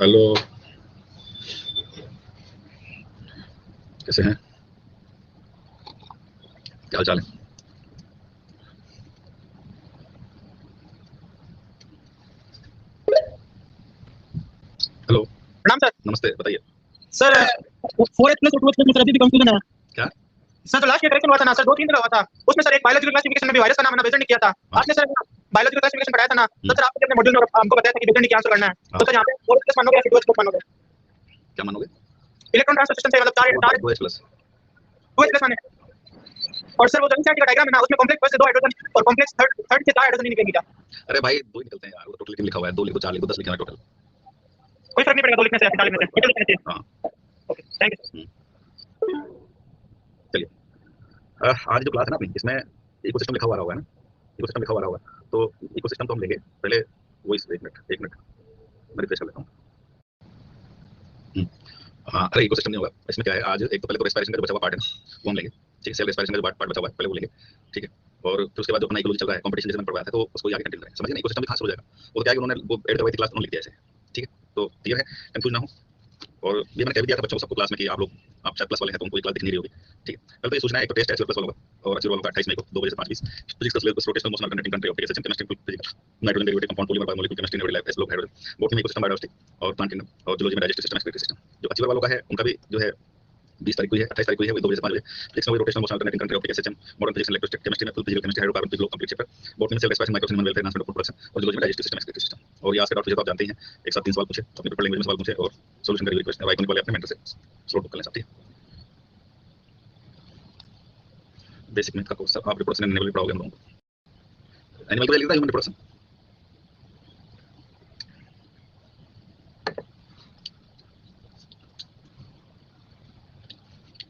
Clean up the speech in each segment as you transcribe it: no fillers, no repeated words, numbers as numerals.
Hello, कैसे हैं? क्या हाल चाल है? हेलो। प्रणाम सर। नमस्ते, बताइए। सर 4H+ और 2H+ में सर अभी भी कंफ्यूजन है। क्या? सर जो लास्ट ईयर करेक्शन हुआ था ना सर, 2-3 जगह हुआ था। उसमें सर एक बायोलॉजिकल क्लासिफिकेशन में भी वायरस का नाम बेसन ने किया था। हाँ। आपने सर बायोलॉजिकल क्लासिफिकेशन पढ़ाया था ना, तो सर आपने अपने मॉड्यूल में हमको बताया था कि बेसन ने क्या आंसर करना है। तो सर यहाँ पे 4H+ मानोगे या 2H+ मानोगे? क्या मानोगे? इलेक्ट्रॉन ट्रांसफर सिस्टम से मतलब 4 दो एच प्लस। 2H+ माने। और सर वो जो एनसीईआरटी का डायग्राम है ना, उसमें कॉम्प्लेक्स फर्स्ट से 2 हाइड्रोजन और कॉम्प्लेक्स थर्ड से 4 हाइड्रोजन ही निकलेगी क्या? अरे भाई, दो ही निकलते हैं यार, वो टोटल कितने लिखा हुआ है? 2 लिखो, 4 लिखो, 10 लिखना है टोटल। कोई फर्क नहीं पड़ेगा 2 लिखने से या 4 लिखने से, टोटल लिखने चाहिए। हाँ, ओके, थैंक यू। चलिए। आज जो क्लास है ना अपनी, इसमें इकोसिस्टम लिखा हुआ रहा होगा ना? इकोसिस्टम लिखा हुआ रहा होगा, तो इकोसिस्टम तो हम लेंगे पहले। वो इस एक मिनट मैं रिफ्रेश कर लेता हूँ। हाँ, अरे इकोसिस्टम नहीं होगा इसमें। क्या है, आज एक तो पहले तो रेस्पिरेशन का जो बचा हुआ पार्ट है ना, वो हम लेंगे। ठीक है, सेल रेस्पिरेशन का जो पार्ट बचा हुआ है पहले वो लेंगे। ठीक है, और फिर उसके बाद जो अपना इकोलॉजी चल रहा है, कंपटीशन जैसे मैंने पढ़वाया था, तो उसको आगे कंटिन्यू करेंगे। समझिए ना, इकोसिस्टम भी खास हो जाएगा। वो क्या है कि उन्होंने वो ऐड करवाई थी क्लास, उन्होंने लिख दिया ऐसे। ठीक है, तो क्लियर है, कंफ्यूज ना हो। और ये मैंने कह भी दिया था बच्चों को, सबको क्लास में, कि आप लोग आप शायद प्लस वाले हैं तो उनको ये क्लास दिख नहीं रही होगी। ठीक है, कल तो ये सूचना है, एक तो टेस्ट है प्लस वालों का, और एक्चुअल वालों का 28 मई को 2 बजे से 5:20। फिजिक्स का syllabus rotational motion alternating current of SHM chemistry physics nitrogen derivative compound polymer biomolecule chemistry nuclear life S लोग हाइड्रोजन बॉटनी में इकोसिस्टम बायोलॉजिस्टिक और प्लांट किंगडम और जूलॉजी में डाइजेस्टिव सिस्टम एक्सक्रीटरी सिस्टम। जो अच्छी वालों का है उनका भी जो है 20 तारीख को है, 28 तारीख को है, 2 बजे से 5 बजे। फिजिक्स में rotational motion alternating current of SHM modern physics electrostatic chemistry में फुल फिजिकल केमिस्ट्री हाइड्रोकार्बन ग्लो कंप्लीट चैप्टर बॉटनी में cell respiration microsystem welfare enhancement of production और जूलॉजी में डाइजेस्टिव सिस्टम एक्सक्रीटरी सिस्टम। और ये आज के डाउट मुझे तो आप जानते ही हैं, एक साथ 3 सवाल पूछे, तो अपने पेपर लैंग्वेज में सवाल पूछे और सॉल्यूशन का रिक्वेस्ट है। वाइकन वाले अपने मेंटर से स्लॉट बुक कर लें साथ ही। बेसिक मैथ का कोर्स आप रिप्रोडक्शन एनिमल पढ़ाओगे हम लोगों को। एनिमल को लिखता है ह्यूमन रिप्रोडक्शन।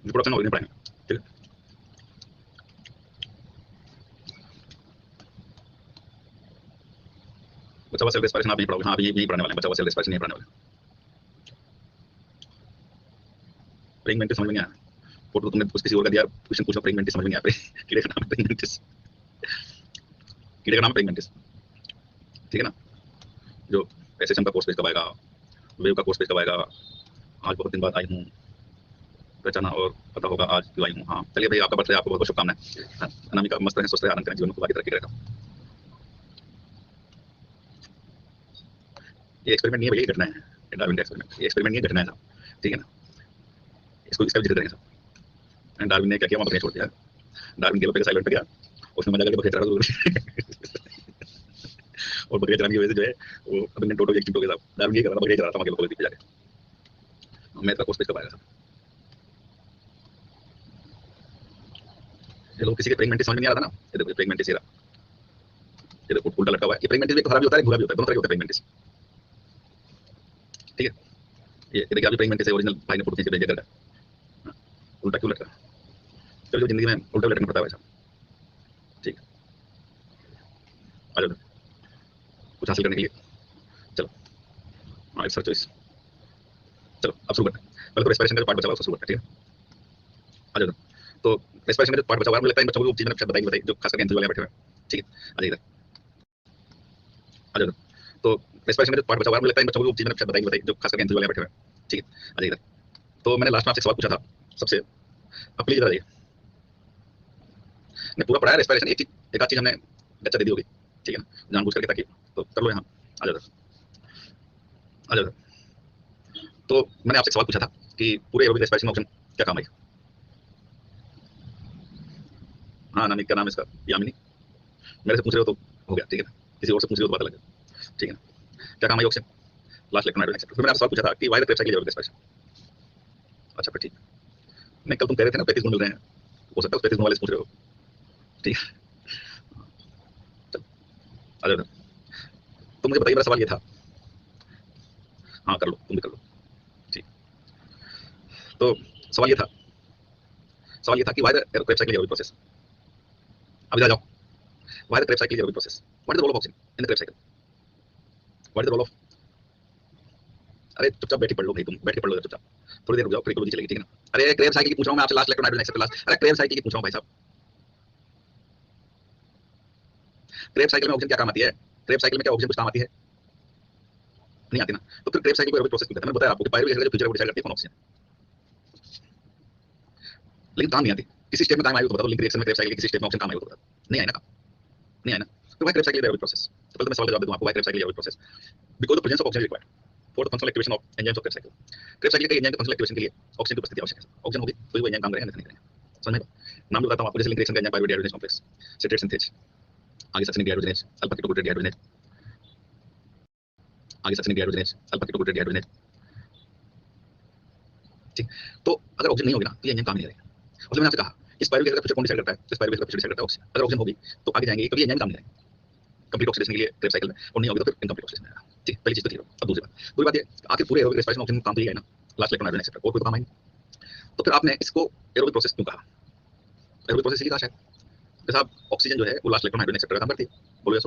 रिप्रोडक्शन ऑर्गेनिज्म पढ़ाएंगे। ठीक है, बच्चा सेल रेस्पिरेशन आप नहीं पढ़ोगे। हाँ, अभी यही पढ़ने वाले हैं, बच्चा सेल रेस्पिरेशन नहीं पढ़ने वाले। प्रेइंग मेंटिस समझ में नहीं आया, फोटो तुमने कुछ किसी और का दिया, क्वेश्चन पूछो प्रेइंग मेंटिस समझ में नहीं आया। कीड़े का नाम है प्रेइंग मेंटिस, कीड़े का नाम प्रेइंग मेंटिस। ठीक है ना, जो एसएचएम का कोर्स पेज कब आएगा, वेव का कोर्स पेज कब आएगा, आज बहुत दिन बाद आई हूँ, पहचाना और पता होगा आज क्यों आई हूँ। हाँ चलिए भाई, आपका बर्थडे, आपको बहुत बहुत शुभकामनाएं। अनामिका मस्त रहें, स्वस्थ रहें, आनंद करें, जीवन में खूब आगे तरक्की करेगा। ये एक्सपेरिमेंट नहीं है भैया, ये घटना है, डार्विन का एक्सपेरिमेंट। ये एक्सपेरिमेंट नहीं है, घटना है साहब। ठीक है ना, इसको इसका भी जिक्र करेंगे साहब। डार्विन ने क्या किया, वहाँ बकरियां छोड़ दिया। डार्विन केवल पे साइलेंट पे गया, उसने मजा करके बकरियां चरा और बकरियां चराने की वजह से जो है वो अबंडन टोटल एक्सटिंक्ट हो गया साहब। डार्विन ये कर रहा था, बकरियां चरा रहा था वहाँ केवल पे जाके। मैथ का कोर्स पेज कब आएगा साहब? ये लोग किसी के प्रेइंग मेंटिस समझ में नहीं आ रहा था ना। ये देखो प्रेइंग मेंटिस ये रहा, ये देखो उल्टा लटका हुआ है। ये प्रेइंग मेंटिस भी हरा भी होता है, भूरा भी होता है, दोनों तरह के होते हैं प्रेइंग मेंटिस। ठीक है, ये देखिए अभी प्रेइंग मेंटिस है, ओरिजिनल भाई ने फोटो खींच के भेज दिया करता। उल्टा क्यों लटका? चलो जिंदगी में उल्टा भी लटकना पड़ता है भाई साहब। ठीक है, आ जाओ कुछ हासिल करने के लिए। चलो हाँ, सर चॉइस। चलो अब शुरू करते हैं। पहले तो रेस्पिरेशन का जो पार्ट बचा हुआ है उसको शुरू करते हैं। ठीक है, आ जाओ। तो रेस्पिरेशन का जो पार्ट बचा हुआ है, मुझे लगता है इन बच्चों को वो चीज मैंने बताई जो खास करके एनसीओ वाले बैठे हुए हैं। ठीक है, आ जाइए इधर, आ जाओ। तो रेस्पिरेशन का जो पार्ट बचा हुआ है, मुझे लगता है इन बच्चों को वो चीज मैंने बताई जो खास करके एनसीओ वाले बैठे हुए हैं। ठीक है, आ जाइए इधर। तो मैंने लास्ट में आपसे सवाल पूछा था सबसे, अब प्लीज इधर आइए। मैं पूरा पढ़ा है रेस्पिरेशन, एक आध चीज हमने लेक्चर दे दी होगी। ठीक है ना, जानबूझ करके, ताकि तो कर लो यहाँ। आ जाओ, आ जाओ। तो मैंने आपसे सवाल पूछा था कि पूरे एरोबिक रेस्पिरेशन ऑप्शन क्या काम है। हाँ नानी, क्या नाम है इसका? यामिनी। मेरे से पूछ रहे हो तो हो गया, ठीक है ना, किसी और से पूछ रहे हो तो बात अलग है। ठीक है ना, क्या काम है ऑक्सीजन, लास्ट इलेक्ट्रॉन एक्सेप्टर। फिर मैंने आपसे सवाल पूछा था कि why the Krebs cycle aerobic respiration. अच्छा फिर ठीक, नहीं कल तुम कह रहे थे ना 35 गुण मिल रहे हैं, हो सकता है उस 35 गुण वाले से पूछ रहे हो। ठीक है, चलो आ जाओ। तो मुझे बताइए, मेरा सवाल ये था। हाँ कर लो, तुम भी कर लो। ठीक, तो सवाल ये था, कि why the Krebs cycle aerobic process. अब इधर आ जाओ। Why the Krebs cycle aerobic process, what is the role of oxygen in the Krebs cycle, what is the role of. अरे चुपचाप बैठी पढ़ लो भाई, तुम बैठ के पढ़ लो चुपचाप, थोड़ी देर रुक जाओ, फिर इकोलॉजी चलेगी। ठीक है ना, अरे क्रेब साइकिल की पूछ रहा हूं मैं आपसे, last electron hydrogen acceptor last. अरे क्रेब साइकिल की पूछ रहा हूं भाई साहब। क्रेब साइकिल में ऑक्सीजन क्या काम आती है? क्रेब साइकिल में क्या ऑक्सीजन कुछ काम आती है? नहीं आती ना, तो फिर क्रेब्स साइकिल को एरोबिक प्रोसेस क्यों कहते हैं? मैंने बताया आपको कि पायरुवेट जो फ्यूचर को डिसाइड करती है कौन ऑक्सीजन, लेकिन काम नहीं आती। किसी स्टेप में काम आई तो बताओ, लिंक रिएक्शन में क्रेब्स साइकिल किसी स्टेप में ऑक्सीजन काम आई तो बताओ, नहीं आया ना, नहीं आया ना। तो why Krebs cycle aerobic process? तो पहले मैं सवाल का जवाब दे दूं आपको, why Krebs cycle aerobic process? Because the presence of oxygen required for the functional activation of enzymes of Krebs cycle. Krebs cycle के एंजाइम के फंक्शनल एक्टिवेशन के लिए ऑक्सीजन की उपस्थिति आवश्यक है। ऑक्सीजन होगी तो वो एंजाइम काम करेंगे, नहीं करेंगे। समझ में? नाम भी बताता हूं आपको, जैसे लिंक रिएक्शन का enzyme pyruvate dehydrogenase complex, citrate synthase, आगे सक्सिनिक डिहाइड्रोजनेज, अल्फा कीटोकोटेट डिहाइड्रोजनेज, आगे सक्सिनिक डिहाइड्रोजनेज, अल्फा कीटोकोटेट डिहाइड्रोजनेज। ठीक, तो अगर ऑक्सीजन नहीं होगी ना तो ये एंजाइम काम नहीं करेगा। और मैंने आपसे कहा इस पायरुवेट का फ्यूचर कौन डिसाइड करता है? इस पायरुवेट का फ्यूचर डिसाइड करता है ऑक्सीजन। अगर ऑक्सीजन होगी तो आगे जाएंगे, कभी एंजाइम काम नहीं करेगा कंप्लीट ऑक्सीडेशन के लिए क्रेब्स साइकिल में, और नहीं होगी तो फिर इनकम्प्लीट ऑक्सीडेशन आएगा। ठीक, पहली चीज तो ठीक है। अब दूसरी बात ये, आखिर पूरे एरोबिक रेस्पिरेशन ऑक्सीजन काम तो ये है ना, लास्ट इलेक्ट्रॉन हाइड्रोजन एक्सेप्टर, और कोई तो काम है नहीं। तो फिर आपने इसको एरोबिक प्रोसेस क्यों कहा? एरोबिक प्रोसेस की कहा शायद कि साहब ऑक्सीजन जो है वो लास्ट इलेक्ट्रॉन हाइड्रोजन एक्सेप्टर का काम करती है। बोलो यस।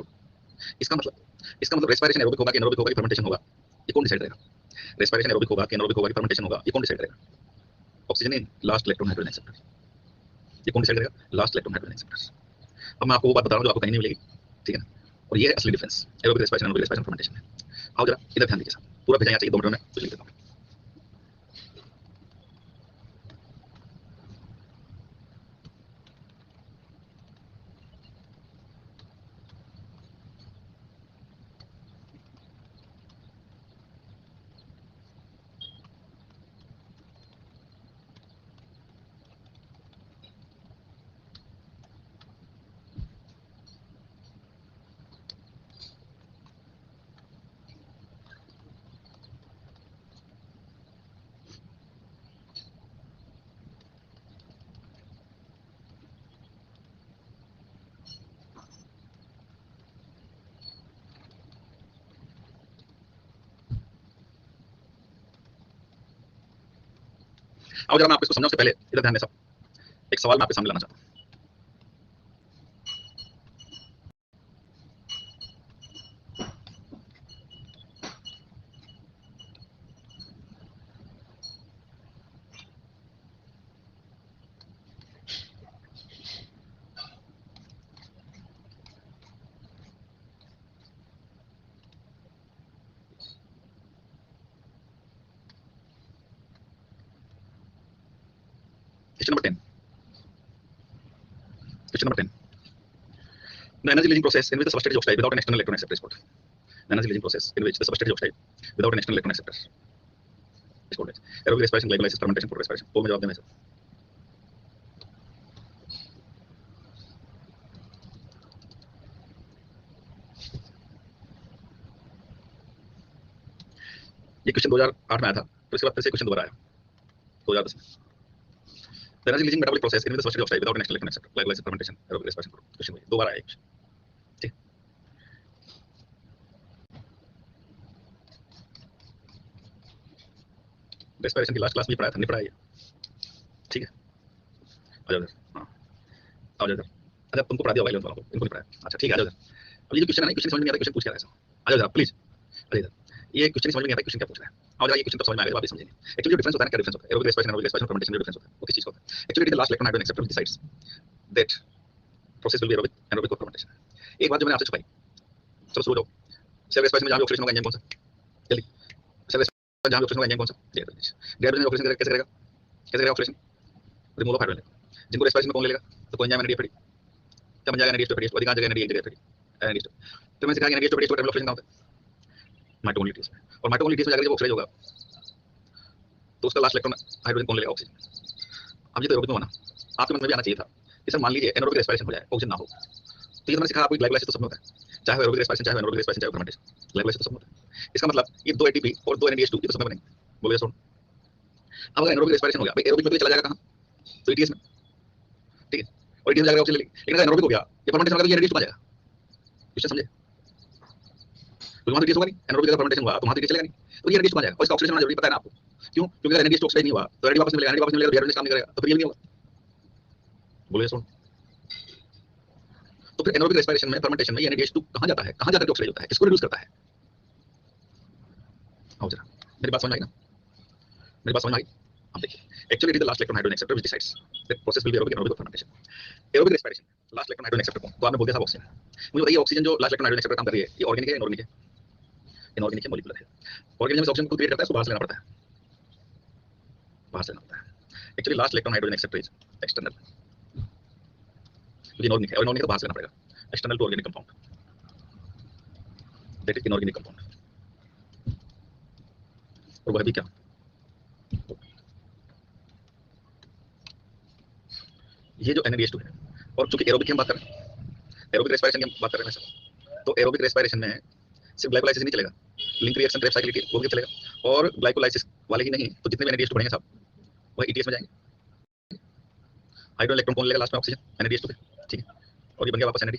इसका मतलब रेस्पिरेशन एरोबिक होगा कि एनारोबिक होगा कि फर्मेंटेशन होगा, ये कौन डिसाइड करेगा? रेस्पिरेशन एरोबिक होगा कि एनारोबिक होगा कि फर्मेंटेशन होगा, ये कौन डिसाइड करेगा? Oxygen in last electron hydrogen acceptor, ये कौन डिसाइड करेगा? Last electron hydrogen acceptor. अब मैं आपको वो बात बता रहा हूं जो आपको कहीं नहीं मिलेगी, ठीक है ना? और ये है असली difference aerobic respiration anaerobic respiration fermentation में। आओ जरा इधर ध्यान दीजिए साहब, पूरा भेजा यहाँ चाहिए 2 मिनट में, कुछ लिख देता हूं। आओ जरा मैं आपको इसको समझाने से पहले इधर ध्यान दें साहब, एक सवाल मैं आपके सामने लाना चाहता हूं। Question number 10, question number 10, the energy releasing process in which the substrate is oxidized without an external electron acceptor is called, the energy releasing process in which the substrate is oxidized without an external electron acceptor is called aerobic respiration, glycolysis, fermentation, photorespiration। तो मैं जवाब देना है sir. ये question 2008 में आया था, तो इसके बाद फिर से क्वेश्चन दोबारा आया 2010 में। The energy releasing metabolic process in which the substrate is oxidized without an external electron acceptor, glycolysis, fermentation, aerobic respiration, question वही दोबारा आया क्वेश्चन। ठीक, रेस्पिरेशन की लास्ट क्लास में पढ़ाया था, नहीं पढ़ाया? ठीक है, आ जाओ इधर। हाँ, आ जाओ इधर। अच्छा तुमको पढ़ा दिया होगा 11th वालों को, इनको नहीं पढ़ाया। अच्छा ठीक है, आ जाओ इधर। अब ये जो क्वेश्चन है ना, क्वेश्चन समझ में नहीं आता, क्वेश्चन पूछ क्या रहा है? आ जाओ इधर प्लीज, आ जाओ इधर। ये क्वेश्चन समझ में नहीं आता, क्वेश्चन क्या पूछ रहा है? आओ जरा, ये क्वेश्चन तो समझ में आ गया, आप भी समझेंगे। एक्चुअली जो डिफरेंस होता है ना, क्या डिफरेंस होता है? Aerobic respiration, anaerobic respiration, fermentation में डिफरेंस होता है। वो किस चीज का होता है? Actually it is the last electron hydrogen acceptor which decides that process will be aerobic, anaerobic और फर्मेंटेशन। एक बात जो मैंने आपसे छुपाई, चलो शुरू हो जाओ। सेल रेस्पिरेशन में जहां ऑक्सीडेशन होगा एंजाइम कौन सा? जल्दी। सेल रेस्पिरेशन जहां ऑक्सीडेशन होगा एंजाइम कौन सा? डिहाइड्रोजन ऑक्सीडेशन कैसे करेगा? कैसे करेगा ऑक्सीडेशन? Removal of hydrogen. जिनको रेस्पिरेशन में कौन लेगा? तो कोई एंजाइम एनएडीएफ, क्या बन जाएगा? एनएडीएच, अधिकांश जगह एनएडीएच, जगह एनएडीएच। तो मैं सिखाया एनएडीएच टू ऑक्सीडेशन कहां होता है? माइटोकॉन्ड्रिया में। और माइटोकॉन्ड्रिया में जाकर जब ऑक्सीडाइज होगा तो उसका लास्ट इलेक्ट्रॉन हाइड्रोजन कौन लेगा? ऑक्सीजन। अब ये तो एरोबिक में होना, आपके मन में भी आना चाहिए था कि सर मान लीजिए एनारोबिक रेस्पिरेशन हो जाए, ऑक्सीजन ना हो, तो ये तो मैंने सिखाया आपको, ग्लाइकोलाइसिस तो सब में होता है, चाहे एरोबिक रेस्पिरेशन, चाहे एनारोबिक रेस्पिरेशन, चाहे फर्मेंटेशन, ग्लाइकोलाइसिस तो सब में होता है। इसका मतलब ये 2 एटीपी और 2 एनएडीएच2 ये तो सब में बनेंगे। बोलिए सुन, अब अगर एनारोबिक रेस्पिरेशन हो गया, भाई एरोबिक में तो चला जाएगा कहां? तो ईटीएस में, ठीक है, और ईटीएस में जाकर ऑक्सीजन ले लेगी। लेकिन अगर एनारोबिक हो गया, ये फर्मेंटेशन होगा तो ये एनएडीएच2 आ जाएगा। क्वेश्चन समझे? तो वहां ईटीएस होगा नहीं, एनारोबिक का फर्मेंटेशन हुआ तो वहां ईटीएस चलेगा नहीं, तो ये एनएडीएच2 आ जाएगा। और इसका ऑक्सीडेशन होना जरूरी, पता है ना आपको? क्यों? क्योंकि अगर एनएडीएच2 ऑक्सीडाइज नहीं हुआ तो एनएडीएच वापस मिलेगा, एनएडीएच वापस मिलेगा तो डिहाइड्रोजन काम नहीं करेगा, तो फिर ये नहीं होगा। बोलिए सुन, तो फिर एनारोबिक रेस्पिरेशन में, फर्मेंटेशन में ये एनएडीएच2 कहां जाता है? कहां जाकर ऑक्सीडाइज होता है? किसको रिड्यूस करता है? आओ जरा, मेरी बात समझ आई ना? मेरी बात समझ आई? अब देखिए, actually it is the last electron hydrogen acceptor which decides that process will be aerobic, anaerobic और fermentation. Aerobic respiration last electron hydrogen acceptor कौन? तो आपने बोल दिया साहब ऑक्सीजन। मुझे बताइए ऑक्सीजन जो लास्ट इलेक्ट्रॉन हाइड्रोजन एक्सेप्टर काम कर रही है, ये ऑर्गेनिक है या इनऑर्गेनिक है? इनऑर्गेनिक है, मॉलिक्यूलर है। ऑर्गेनिज्म इस ऑक्सीजन को क्रिएट करता है, उसको बाहर से लेना पड़ता है, बाहर से लेना पड़ता है। Actually last electron hydrogen acceptor is external, क्योंकि इनऑर्गेनिक है और इनऑर्गेनिक तो बाहर से लेना पड़ेगा, external to organic compound, that is inorganic compound. और वह भी क्या, ये जो NaDH2 है, और चूंकि एरोबिक की हम बात कर रहे हैं, एरोबिक रेस्पिरेशन की हम बात कर रहे हैं सर, तो एरोबिक रेस्पिरेशन में सिर्फ ग्लाइकोलाइसिस नहीं चलेगा, लिंक रिएक्शन, क्रेब्स साइक्लिक वो भी चलेगा, और ग्लाइकोलाइसिस वाले ही नहीं, तो जितने भी NaDH2 बढ़ेंगे साहब वह ETS में जाएंगे। हाइड्रोजन इलेक्ट्रॉन कौन लेगा लास्ट में, ऑक्सीजन, NaDH2 पे, ठीक है, और ये बन गया वापस NAD,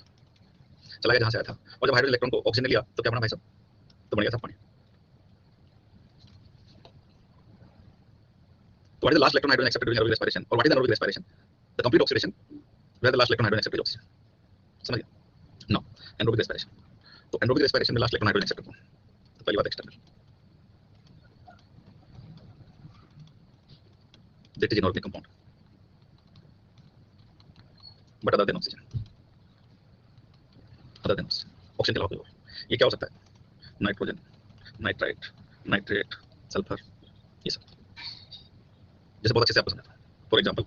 चला गया जहां से आया था। और जब हाइड्रोजन इलेक्ट्रॉन को ऑक्सीजन ने लिया तो क्या बना भाई साहब, तो बन गया था पानी। तो what is the last electron hydrogen accepted during aerobic respiration, और what is aerobic respiration, the complete oxidation where the last electron hydrogen accepted oxygen, समझ गया? No, anaerobic respiration. तो एनरोबिक रेस्पिरेशन में लास्ट इलेक्ट्रॉन हाइड्रोजन एक्सेप्टेड कौन, तो पहली बात external, that is inorganic compound but other than oxygen, other than oxygen के अलावा कोई और। ये क्या हो सकता है, नाइट्रोजन, नाइट्राइट, नाइट्रेट, सल्फर, ये सब, जैसे बहुत अच्छे से आपको समझा, फॉर एग्जांपल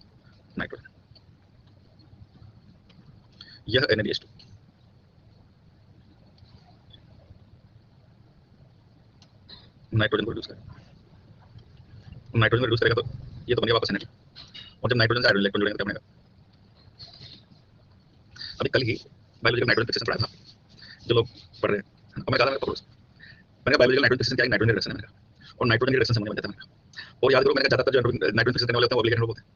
नाइट्रोजन, यह NaDH2, नाइट्रोजन को रिड्यूस करेगा, नाइट्रोजन को रिड्यूस करेगा तो ये तो बन गया वापस NAD, और जब नाइट्रोजन से हाइड्रोजन इलेक्ट्रॉन जुड़ेंगे तो क्या बनेगा। अभी कल ही बायोलॉजिकल नाइट्रोजन फिक्सेशन पढ़ा था, जो लोग पढ़ रहे हैं, और मैं कहा था मैंने बायोलॉजिकल नाइट्रोजन फिक्सेशन क्या है, नाइट्रोजन रिडक्शन है मैंने कहा, और नाइट्रोजन रिडक्शन से बन जाता है मैंने कहा। और याद करो मैंने कहा ज्यादातर जो नाइट्रोजन फिक्सेशन करने वाले होते हैं वो ऑब्लिगेट होते हैं,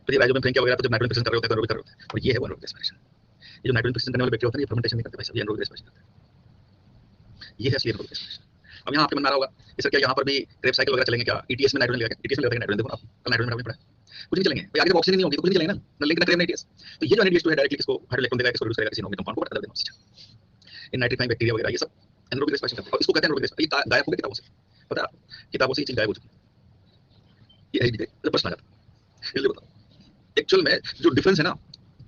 तो ये राइजोबियम फ्रेंकिया वगैरह तो जब नाइट्रोजन फिक्सेशन कर रहे होते हैं तो एरोबिक कर रहे होते हैं, और ये है एनरोबिक रेस्पिरेशन। ये जो नाइट्रोजन फिक्सेशन करने वाले बैक्टीरिया होते हैं ये फर्मेंटेशन नहीं करते भाई साहब, ये एनरोबिक रेस्पिरेशन करते हैं, ये है असली एनरोबिक रेस्पिरेशन। अब यहाँ आपके मन में आ रहा होगा सर क्या यहाँ पर भी क्रेब्स साइकिल वगैरह चलेंगे क्या, ETS में नाइट्रोजन लेगा, ETS में लेगा नाइट्रोजन, देखो आप कल नाइट्रोजन में पड़ा है, कुछ नहीं चलेंगे भाई, आगे जब ऑक्सीजन नहीं होगी तो कुछ नहीं चलेगा ना, ना लिंक ना क्रेब ना ETS। तो ये जो NaDH2 है डायरेक्टली इसको हाइड्रोजन इलेक्ट्रॉन देगा, इसको रिड्यूस करेगा किसी इनऑर्गेनिक कंपाउंड को, but other than oxygen, in nitrifying bacteria वगैरह ये सब एनरोबिक रेस्पिरेशन करते हैं, और इसको कहते हैं एनरोबिक रेस्पिरेशन। ये गायब हो गया किताबों से, पता है, किताबों से ये चीज गायब हो चुकी है, ये प्रश्न आ जाता है, इसलिए बताओ एक्चुअल में जो डिफरेंस है ना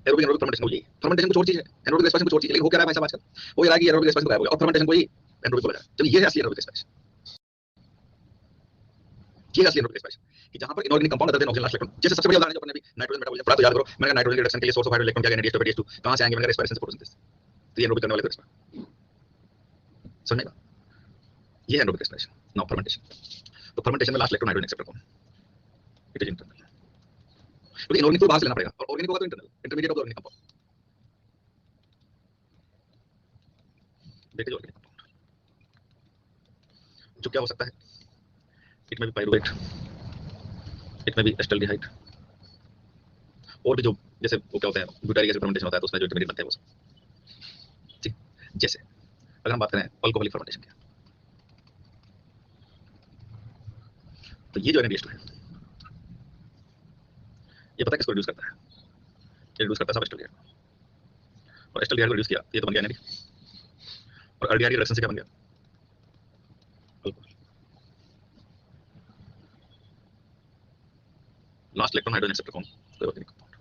एरोबिक एनरोबिक फर्मेंटेशन को, यही फर्मेंटेशन कुछ और चीज है, एनरोबिक रेस्पिरेशन कुछ और चीज है, लेकिन हो क्या रहा है भाई साहब आजकल, वो ये रहा है कि एरोबिक रेस्पिरेशन गायब हो गया और फर्मेंटेशन को ही एनरोबिक बोला जाए। चलिए ये है असली एनरोबिक रेस्पिरेशन, ये असली एनरोबिक रेस्पिरेशन कि जहां पर inorganic compound other than oxygen last electron, जैसे सबसे बड़ी उदाहरण जो अपने अभी नाइट्रोजन मेटाबॉलिज्म पढ़ा, तो याद करो मैंने नाइट्रोजन रिडक्शन के लिए सोर्स ऑफ हाइड्रोजन इलेक्ट्रॉन क्या NaDH2 NaDH2 कहां से आएंगे, मैंने रेस्पिरेशन से फोटोसिंथेसिस, तो ये एनरोबिक करने वाले रेस्पिरेशन, समझेगा, ये है एनरोबिक रेस्पिरेशन। नाउ फर्मेंटेशन, तो फर्मेंटेशन में लास्ट इलेक्ट्रॉन हाइड्रोजन एक्सेप्टर कौन, इट इज इंटरनल, क्योंकि इनऑर्गेनिक को बाहर से लेना पड़ेगा और ऑर्गेनिक होगा तो internal, intermediate of the organic compound, देखिए ऑर्गेनिक कंपाउंड जो क्या हो सकता है, इट में भी पाइरुवेट, इट में भी एस्टल्डिहाइड, और भी जो जैसे वो क्या होता है ब्यूटारिक एसिड फर्मेंटेशन होता है तो उसमें जो इंटरमीडिएट बनते हैं वो सब, ठीक। जैसे अगर हम बात करें अल्कोहलिक फर्मेंटेशन की, तो ये जो NaDH2 है ये पता है किसको रिड्यूस करता है, ये रिड्यूस करता है सब एस्टल्डिहाइड, और एस्टल्डिहाइड को रिड्यूस किया ये तो बन गया NAD, और एल्डिहाइड रिडक्शन से क्या बन गया alcohol. Last electron hydrogen acceptor कौन, कोई organic compound,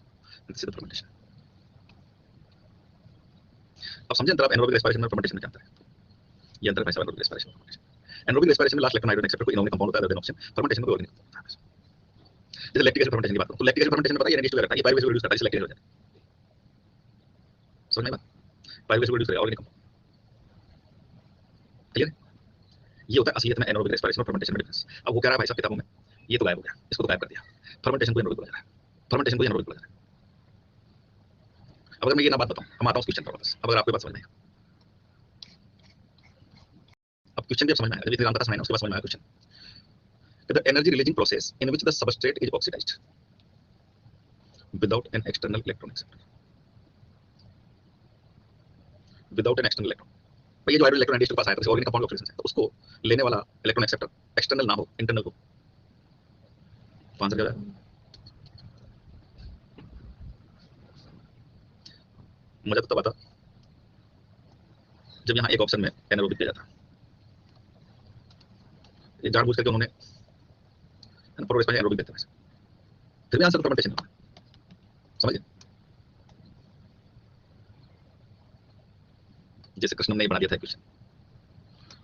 this is the fermentation. अब समझें अंतर आप एनरोबिक रेस्पिरेशन में फर्मेंटेशन में क्या अंतर है, ये अंतर है भाई साहब एनरोबिक रेस्पिरेशन में फर्मेंटेशन। एनरोबिक रेस्पिरेशन में लास्ट इलेक्ट्रॉन हाइड्रोजन एक्सेप्टर कोई इनऑर्गेनिक कंपाउंड होता है अदर देन ऑक्सीजन, फर्मेंटेशन में कोई ऑर्गेनिक कंपाउंड होता है। जैसे लैक्टिक एसिड फर्मेंटेशन की बात करूं तो लैक्टिक एसिड फर्मेंटेशन में पता है ये NaDH2 रहता है, ये पाइरुवेट को रिड्यूस करता है, इसलिए लैक्टिक एसिड हो जाता है, समझ में बात, पाइरुवेट को रिड्यूस करेगा ऑर्गेनिक कंपाउंड, क्लियर है। ये होता है असलियत में एनरोबिक रेस्पिरेशन और फर्मेंटेशन में डिफरेंस। अब वो कह रहा है भाई साहब किताबों में ये तो गायब हो गया, इसको तो गायब कर दिया, फर्मेंटेशन को एनरोबिक बोला जा रहा है, फर्मेंटेशन को एनरोबिक बोला जा रहा है। अब अगर मैं ये ना बात बताऊं, हम आता हूं क्वेश्चन पर वापस, अब अगर आपको बात समझ में आएगा, अब क्वेश्चन भी अब समझ में आएगा, जब इतनी जानता समझना उसके बाद समझ में आएगा question, the energy releasing process in which the substrate is oxidized without an external electron acceptor, without an external electron, भाई ये जो हाइड्रोजन इलेक्ट्रॉन NaDH2 के पास आया था ऑर्गेनिक कंपाउंड ऑक्सीडेशन से, तो उसको लेने वाला इलेक्ट्रॉन एक्सेप्टर एक्सटर्नल ना हो इंटरनल हो, तो आंसर क्या है, मजा तो तब आता जब यहाँ एक ऑप्शन में एनारोबिक दिया जाता, ये जानबूझ करके उन्होंने प्रोग्रेस में एनारोबिक देते हैं, फिर भी आंसर फर्मेंटेशन होगा, समझिए। जैसे कृष्ण ने बना दिया था क्वेश्चन,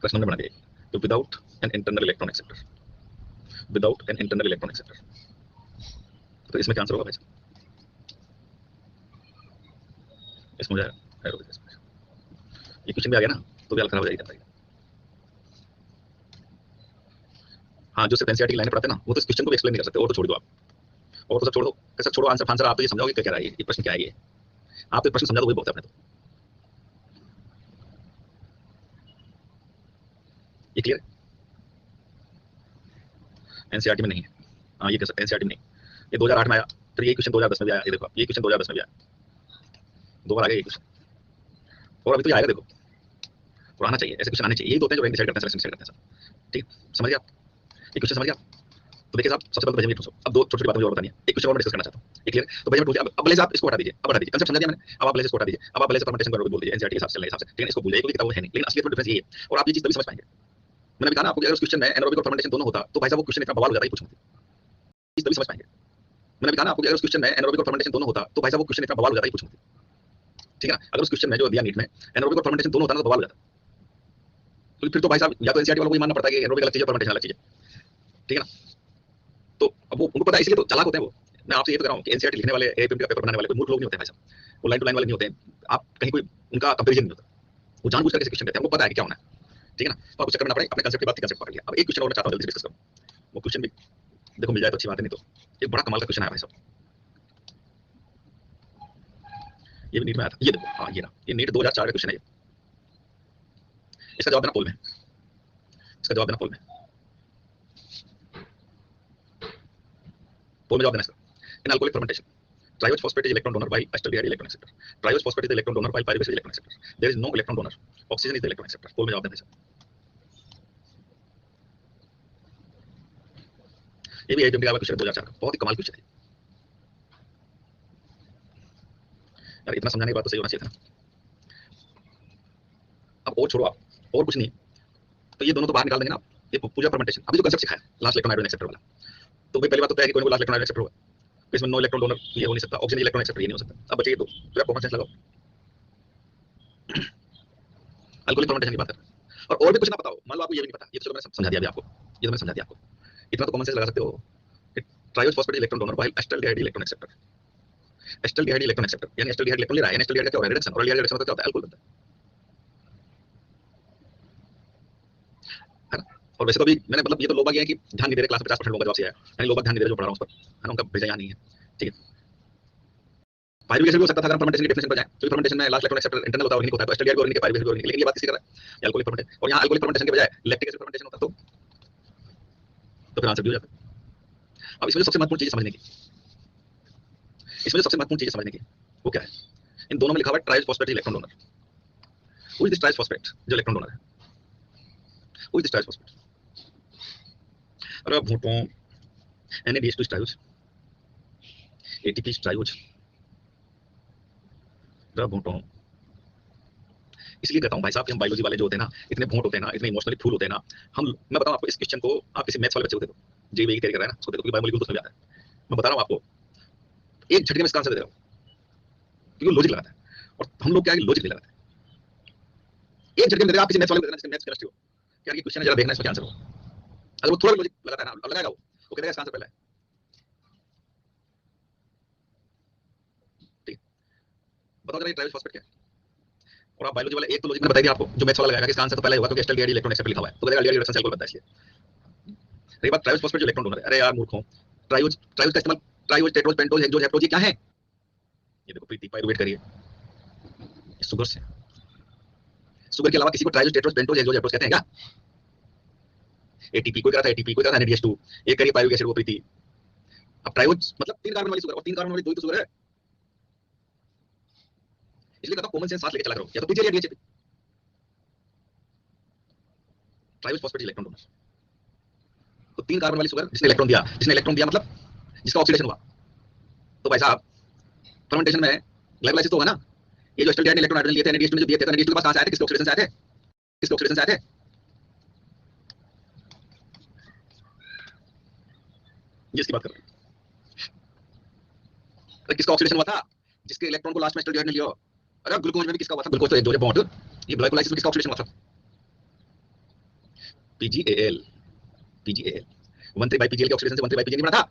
प्रश्न हमने बना दिया तो without an internal electron acceptor, without an internal electron acceptor, तो इसमें क्या आंसर होगा भाई साहब? इसमें ये क्वेश्चन भी आ गया ना तो भी हाल खराब हो जाएगी। हाँ, जो सिर्फ एनसीईआरटी की लाइनें पढ़ाते हैं ना वो तो इस क्वेश्चन को भी एक्सप्लेन नहीं कर सकते, और तो छोड़ दो आप, और तो सब छोड़ दो, कैसे छोड़ो आंसर आंसर आप तो ये समझाओगे क्या कह रहा है ये प्रश्न क्या है, ये आप तो प्रश्न समझा दो वही बहुत है अपने तो। ये क्लियर है? एनसीईआरटी में नहीं है, हाँ ये कह सकते हैं एनसीईआरटी में नहीं, ये 2008 में आया, फिर ये क्वेश्चन 2010 में भी आया, ये देखो ये क्वेश्चन 2010 में भी आया, 2 बार आ गया ये क्वेश्चन, और अभी तो ये आएगा देखो, और आना चाहिए, ऐसे क्वेश्चन आने चाहिए, यही तो होते हैं जो रैंक डिसाइड करते हैं, सिलेक्शन डिसाइड करते हैं सर। ठीक, समझ गया ये क्वेश्चन, समझ गया? तो देखिए साहब सबसे पहले तो बेंजामिन पूछो, अब 2 छोटी-छोटी बातें मुझे और बतानी है, एक क्वेश्चन और मैं डिस्कस करना चाहता हूं, ये क्लियर? तो बेंजामिन पूछिए, अब ब्लेज आप इसको हटा दीजिए, अब हटा दीजिए, कांसेप्ट समझा दिया मैंने, अब आप ब्लेज इसको हटा दीजिए, अब आप ब्लेज परमुटेशन करोगे बोल दीजिए एनसीईआरटी के हिसाब से, हिसाब से, ठीक है, इसको भूल जाइए क्योंकि किताब में है नहीं, लेकिन असलियत में डिफरेंस ये है, और आप ये चीज तभी समझ पाएंगे। मैंने भी कहा ना आपको कि अगर उस क्वेश्चन में एनारोबिक और फर्मेंटेशन दोनों होता तो भाई साहब वो क्वेश्चन इतना बवाल हो जाता, ये पूछो इस तभी समझ पाएंगे। मैंने भी कहा ना आपको कि अगर उस क्वेश्चन में एनारोबिक और फर्मेंटेशन दोनों होता तो भाई साहब वो क्वेश्चन इतना बवाल हो जाता, ये पूछो ठीक है ना? अगर उस क्वेश्चन में जो दिया नीट में एनारोबिक और फर्मेंटेशन दोनों होता ना तो बवाल हो जाता, तो फिर तो भाई साहब या तो एनसीईआरटी वालों को ये मानना पड़ता है कि एनारोबिक अलग चीज है फर्मेंटेशन अलग चीज है, ठीक है ना? तो अब वो उनको पता है, इसलिए तो चालाक होते हैं वो। मैं आपसे ये तो कह रहा हूँ कि एनसीईआरटी लिखने वाले एपीएमसी का पेपर बनाने वाले कोई मूर्ख लोग नहीं होते भाई साहब, वो लाइन टू लाइन वाले नहीं होते हैं, आप कहीं कोई उनका कंपैरिजन नहीं होता, वो जानबूझ करके क्वेश्चन देते हैं, उनको पता है कि क्या होना है, ठीक है ना? तो आपको चक्कर में ना पड़े, अपने कंसेप्ट की बात कंसेप्ट पकड़ लिया। अब एक क्वेश्चन और मैं चाहता हूं जल्दी से डिस्कस करूं, वो क्वेश्चन भी देखो मिल जाए तो अच्छी बात है, नहीं तो एक बड़ा कमाल का क्वेश्चन है भाई साहब, ये भी नीट में आया था, ये देखो, हाँ ये ना, ये नीट 2004 का क्वेश्चन है, इसका जवाब देना पोल में, इसका जवाब देना पोल में, पोल में जवाब देना इसका। In alcoholic fermentation triose phosphate is electron donor while acetaldehyde electron acceptor, triose phosphate is the electron donor while pyruvate is electron acceptor, there is no electron donor, oxygen is the electron acceptor, पोल में जवाब देना इसका। ये भी APMC का question 2004 का, बहुत ही कमाल क्वेश्चन है यार, इतना समझाने के बाद तो सही होना चाहिए था। अब और छोड़ो आप, और कुछ नहीं, तो ये दोनों तो बाहर निकाल देंगे ना, ये पूजा फर्मेंटेशन, अभी जो कंसेप्ट सिखाया लास्ट इलेक्ट्रॉन हाइड्रोजन एक्सेप्टर वाला, तो भाई पहली बात तो है कि कोई ना कोई लास्ट इलेक्ट्रॉन हाइड्रोजन एक्सेप्टर होगा, इसमें नो इलेक्ट्रॉन डोनर ये हो नहीं सकता, ऑक्सीजन इलेक्ट्रॉन एक्सेप्टर ये नहीं हो सकता। अब बचे ये दो, तो आप कॉमन सेंस लगाओ, अल्कोहलिक फर्मेंटेशन की बात कर, और भी कुछ ना बताओ, मान लो आपको ये भी नहीं पता, ये तो चलो मैंने समझा दिया अभी आपको, ये तो मैंने समझा दिया आपको, इतना तो कॉमन सेंस लगा सकते हो। Triose phosphate electron donor while acetaldehyde electron acceptor, acetaldehyde electron acceptor यानी एसिटाल्डिहाइड इलेक्ट्रॉन ले रहा है, एसिटाल्डिहाइड क्या हो रहा है, रिडक्शन, और एल्डिहाइड रिडक्शन होता है अल्कोहल बनता है ना? और वैसे तो भी मैंने मतलब ये तो लोग बाग ये है कि ध्यान नहीं दे रहे, क्लास में 50% लोग जवाब से आया है, लोग ध्यान नहीं दे रहे जो पढ़ा रहा हूं उस पर, है ना, उनका भेजा यहाँ नहीं है, ठीक है। पायरुवेट भी हो सकता था अगर फर्मेंटेशन की डेफिनेशन पर जाए, तो फर्मेंटेशन में लास्ट इलेक्ट्रॉन एक्सेप्टर इंटरनल होता है, ऑर्गेनिक होता है, तो एसिटाल्डिहाइड ऑर्गेनिक है, पायरुवेट भी ऑर्गेनिक, लेकिन ये बात किसी कर रहा है अल्कोहलिक फर्मेंटेशन, और यहाँ अल्कोहलिक फर्मेंटेशन के बजाय लैक्टिक एसिड फर्मेंटेशन होता तो फिर आंसर भी हो जाता। अब इसमें सबसे महत्वपूर्ण चीज समझने की, इसमें सबसे महत्वपूर्ण चीज समझने की वो क्या है, इन दोनों में लिखा हुआ है tries phosphate electron donor, who is this tries phosphate जो इलेक्ट्रॉन डोनर है, who is this tries phosphate? अरे भूटो NADH2 ट्राइज, ATP ट्राइज, अरे भूटो, इसलिए कहता हूं भाई साहब कि हम बायोलॉजी वाले जो होते हैं ना, इतने भोंट होते हैं ना, इतने इमोशनली फूल होते हैं ना, हम, मैं बताऊं आपको, इस क्वेश्चन को आप किसी मैथ्स वाले बच्चे को दे दो, जेईई की तैयारी कर रहा है ना, उसको दे दो, क्योंकि बायोमोलिक्यूल तो समझ आता है, मैं बता रहा हूं आपको, एक झटके में इसका आंसर दे रहा हूं, क्योंकि लॉजिक लगाता है, और हम लोग क्या है, लॉजिक नहीं लगाते, एक झटके में दे रहा, आप किसी मैथ्स वाले को देना, जिसके मैथ्स केमिस्ट्री हो, यार ये क्वेश्चन है, जरा देखना इसमें क्या आंसर हो, अगर वो थोड़ा लॉजिक लगाता है ना, लगाएगा वो कहेगा इसका आंसर पहला है, ठीक, बताओ जरा ये ट्राइज फॉस्फेट क्या है? और आप बायोलॉजी वाले एक तो लॉजिक मैंने बता दिया आपको, जो मैथ्स वाला लगाएगा कि इसका आंसर तो पहले होगा, क्योंकि एसिटाल्डिहाइड इलेक्ट्रॉन एक्सेप्टर लिखा हुआ है, तो कहेगा एल्डिहाइड रिडक्शन से अल्कोहल बनता है, इसलिए। रही बात ट्राइज फॉस्फेट जो इलेक्ट्रॉन डोनर है, अरे यार मूर्खों, ट्राइज ट्राइज का इस्तेमाल, tries tetrose pentose hexose heptose ये क्या है? ये देखो प्रीति पायरुवेट करिए, शुगर से, शुगर के अलावा किसी को tries tetrose pentose hexose heptose कहते हैं क्या? एटीपी कोई कहता है, एटीपी कोई कहता है NADH2, एक करिए पायरुविक एसिड वो प्रीति। अब ट्राइज मतलब 3 कार्बन वाली शुगर, और 3 कार्बन वाली दो ही तो शुगर है, इसलिए कहता हूं कॉमन सेंस साथ लेके चला करो, या तो पीछे या DHA। Tries phosphate electron donor, तो 3 कार्बन वाली शुगर जिसने इलेक्ट्रॉन दिया मतलब जिसका ऑक्सीडेशन हुआ, तो भाई साहब फर्मेंटेशन में ग्लाइकोलाइसिस तो होगा ना, ये जो एसिटाल्डिहाइड इलेक्ट्रॉन हाइड्रोजन लिए थे NADH2 ने जो दिए थे, तो NADH2 के पास कहां से आए थे, किसके ऑक्सीडेशन से आए थे, किसके ऑक्सीडेशन से आए थे? ये इसकी बात कर रहे हैं, अरे किसका ऑक्सीडेशन हुआ था, जिसके इलेक्ट्रॉन को लास्ट में एसिटाल्डिहाइड ने लिया, अरे ग्लूकोज में भी किसका हुआ था, ग्लूकोज तो एक दो बॉन्ड, ये ग्लाइकोलाइसिस में किसका ऑक्सीडेशन हुआ था, PgAl, PgAl 13/PgL के ऑक्सीडेशन से 13/PgA नहीं बना था।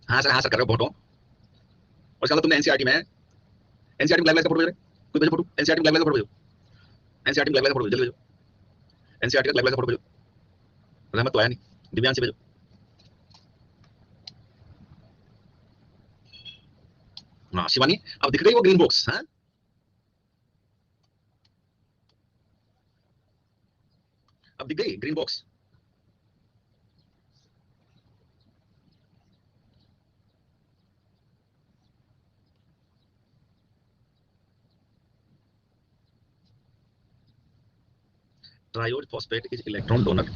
हाँ सर कर रहे हो बहुत। और इसका मतलब तुमने एनसीईआरटी में ब्लैक का फोटो भेज रहे, कोई भेजो फोटो, एनसीईआरटी में ब्लैक का फोटो भेजो, एनसीईआरटी में ब्लैक का फोटो जल्दी भेजो, एनसीईआरटी का ब्लैक का फोटो भेजो। रहमत तो आया नहीं, दिव्यांश भेजो। हाँ शिवानी, अब दिख रही है वो ग्रीन बॉक्स? हाँ अब दिख गई green box? Triode phosphate is electron donor.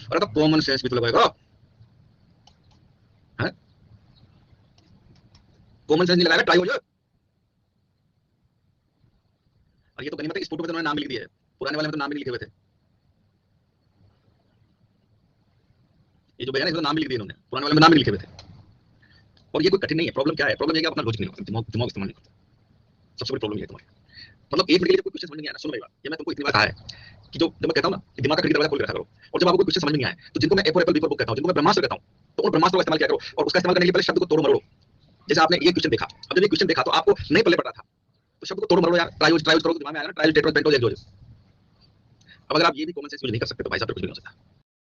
अरे तो कॉमन सेंस भी तो लगाएगा, हैं? कॉमन सेंस नहीं लगाएगा ट्रायोड। और ये तो गनीमत है, इस फोटो पे तो उन्होंने नाम लिख दिया है, पुराने वाले में तो नाम भी नहीं लिखे हुए थे। ये जो भैया ना इसमें नाम भी लिख दिए उन्होंने, पुराने वाले में नाम भी लिखे हुए थे। और ये कोई कठिन नहीं है। प्रॉब्लम क्या है? प्रॉब्लम ये है कि अपना लॉजिक नहीं होता, दिमाग इस्तेमाल नहीं करता। सबसे बड़ी प्रॉब्लम ये है तुम्हारी। मतलब एक मिनट के लिए कोई क्वेश्चन समझ नहीं आया ना, सुनो मेरी बात, ये मैं तुमको इतनी बार कहा है कि जो जब मैं कहता हूं ना कि दिमाग का खिड़की दरवाजा खोल के रखा करो, और जब आपको कोई क्वेश्चन समझ में नहीं आए तो जिनको मैं A for apple, B for book कहता हूं, जिनको मैं ब्रह्मास्त्र कहता हूं, तो उन ब्रह्मास्त्रों का इस्तेमाल किया करो। और उसका इस्तेमाल करने के पहले शब्द को तोड़ो मरोड़ो। जैसे आपने ये क्वेश्चन देखा, अब जब ये क्वेश्चन देखा तो आपको नहीं पल्ले पड़ा था, तो शब्द को तोड़ो मरोड़ो यार, ट्रायोज ट्रायोज करो तो दिमाग में आएगा ना, ट्रायोज टेट्रोज बेंटोज एक्सोज। अब अगर आप ये भी कॉमन सेंस यूज नहीं कर सकते तो भाई साहब कुछ नहीं हो सकता।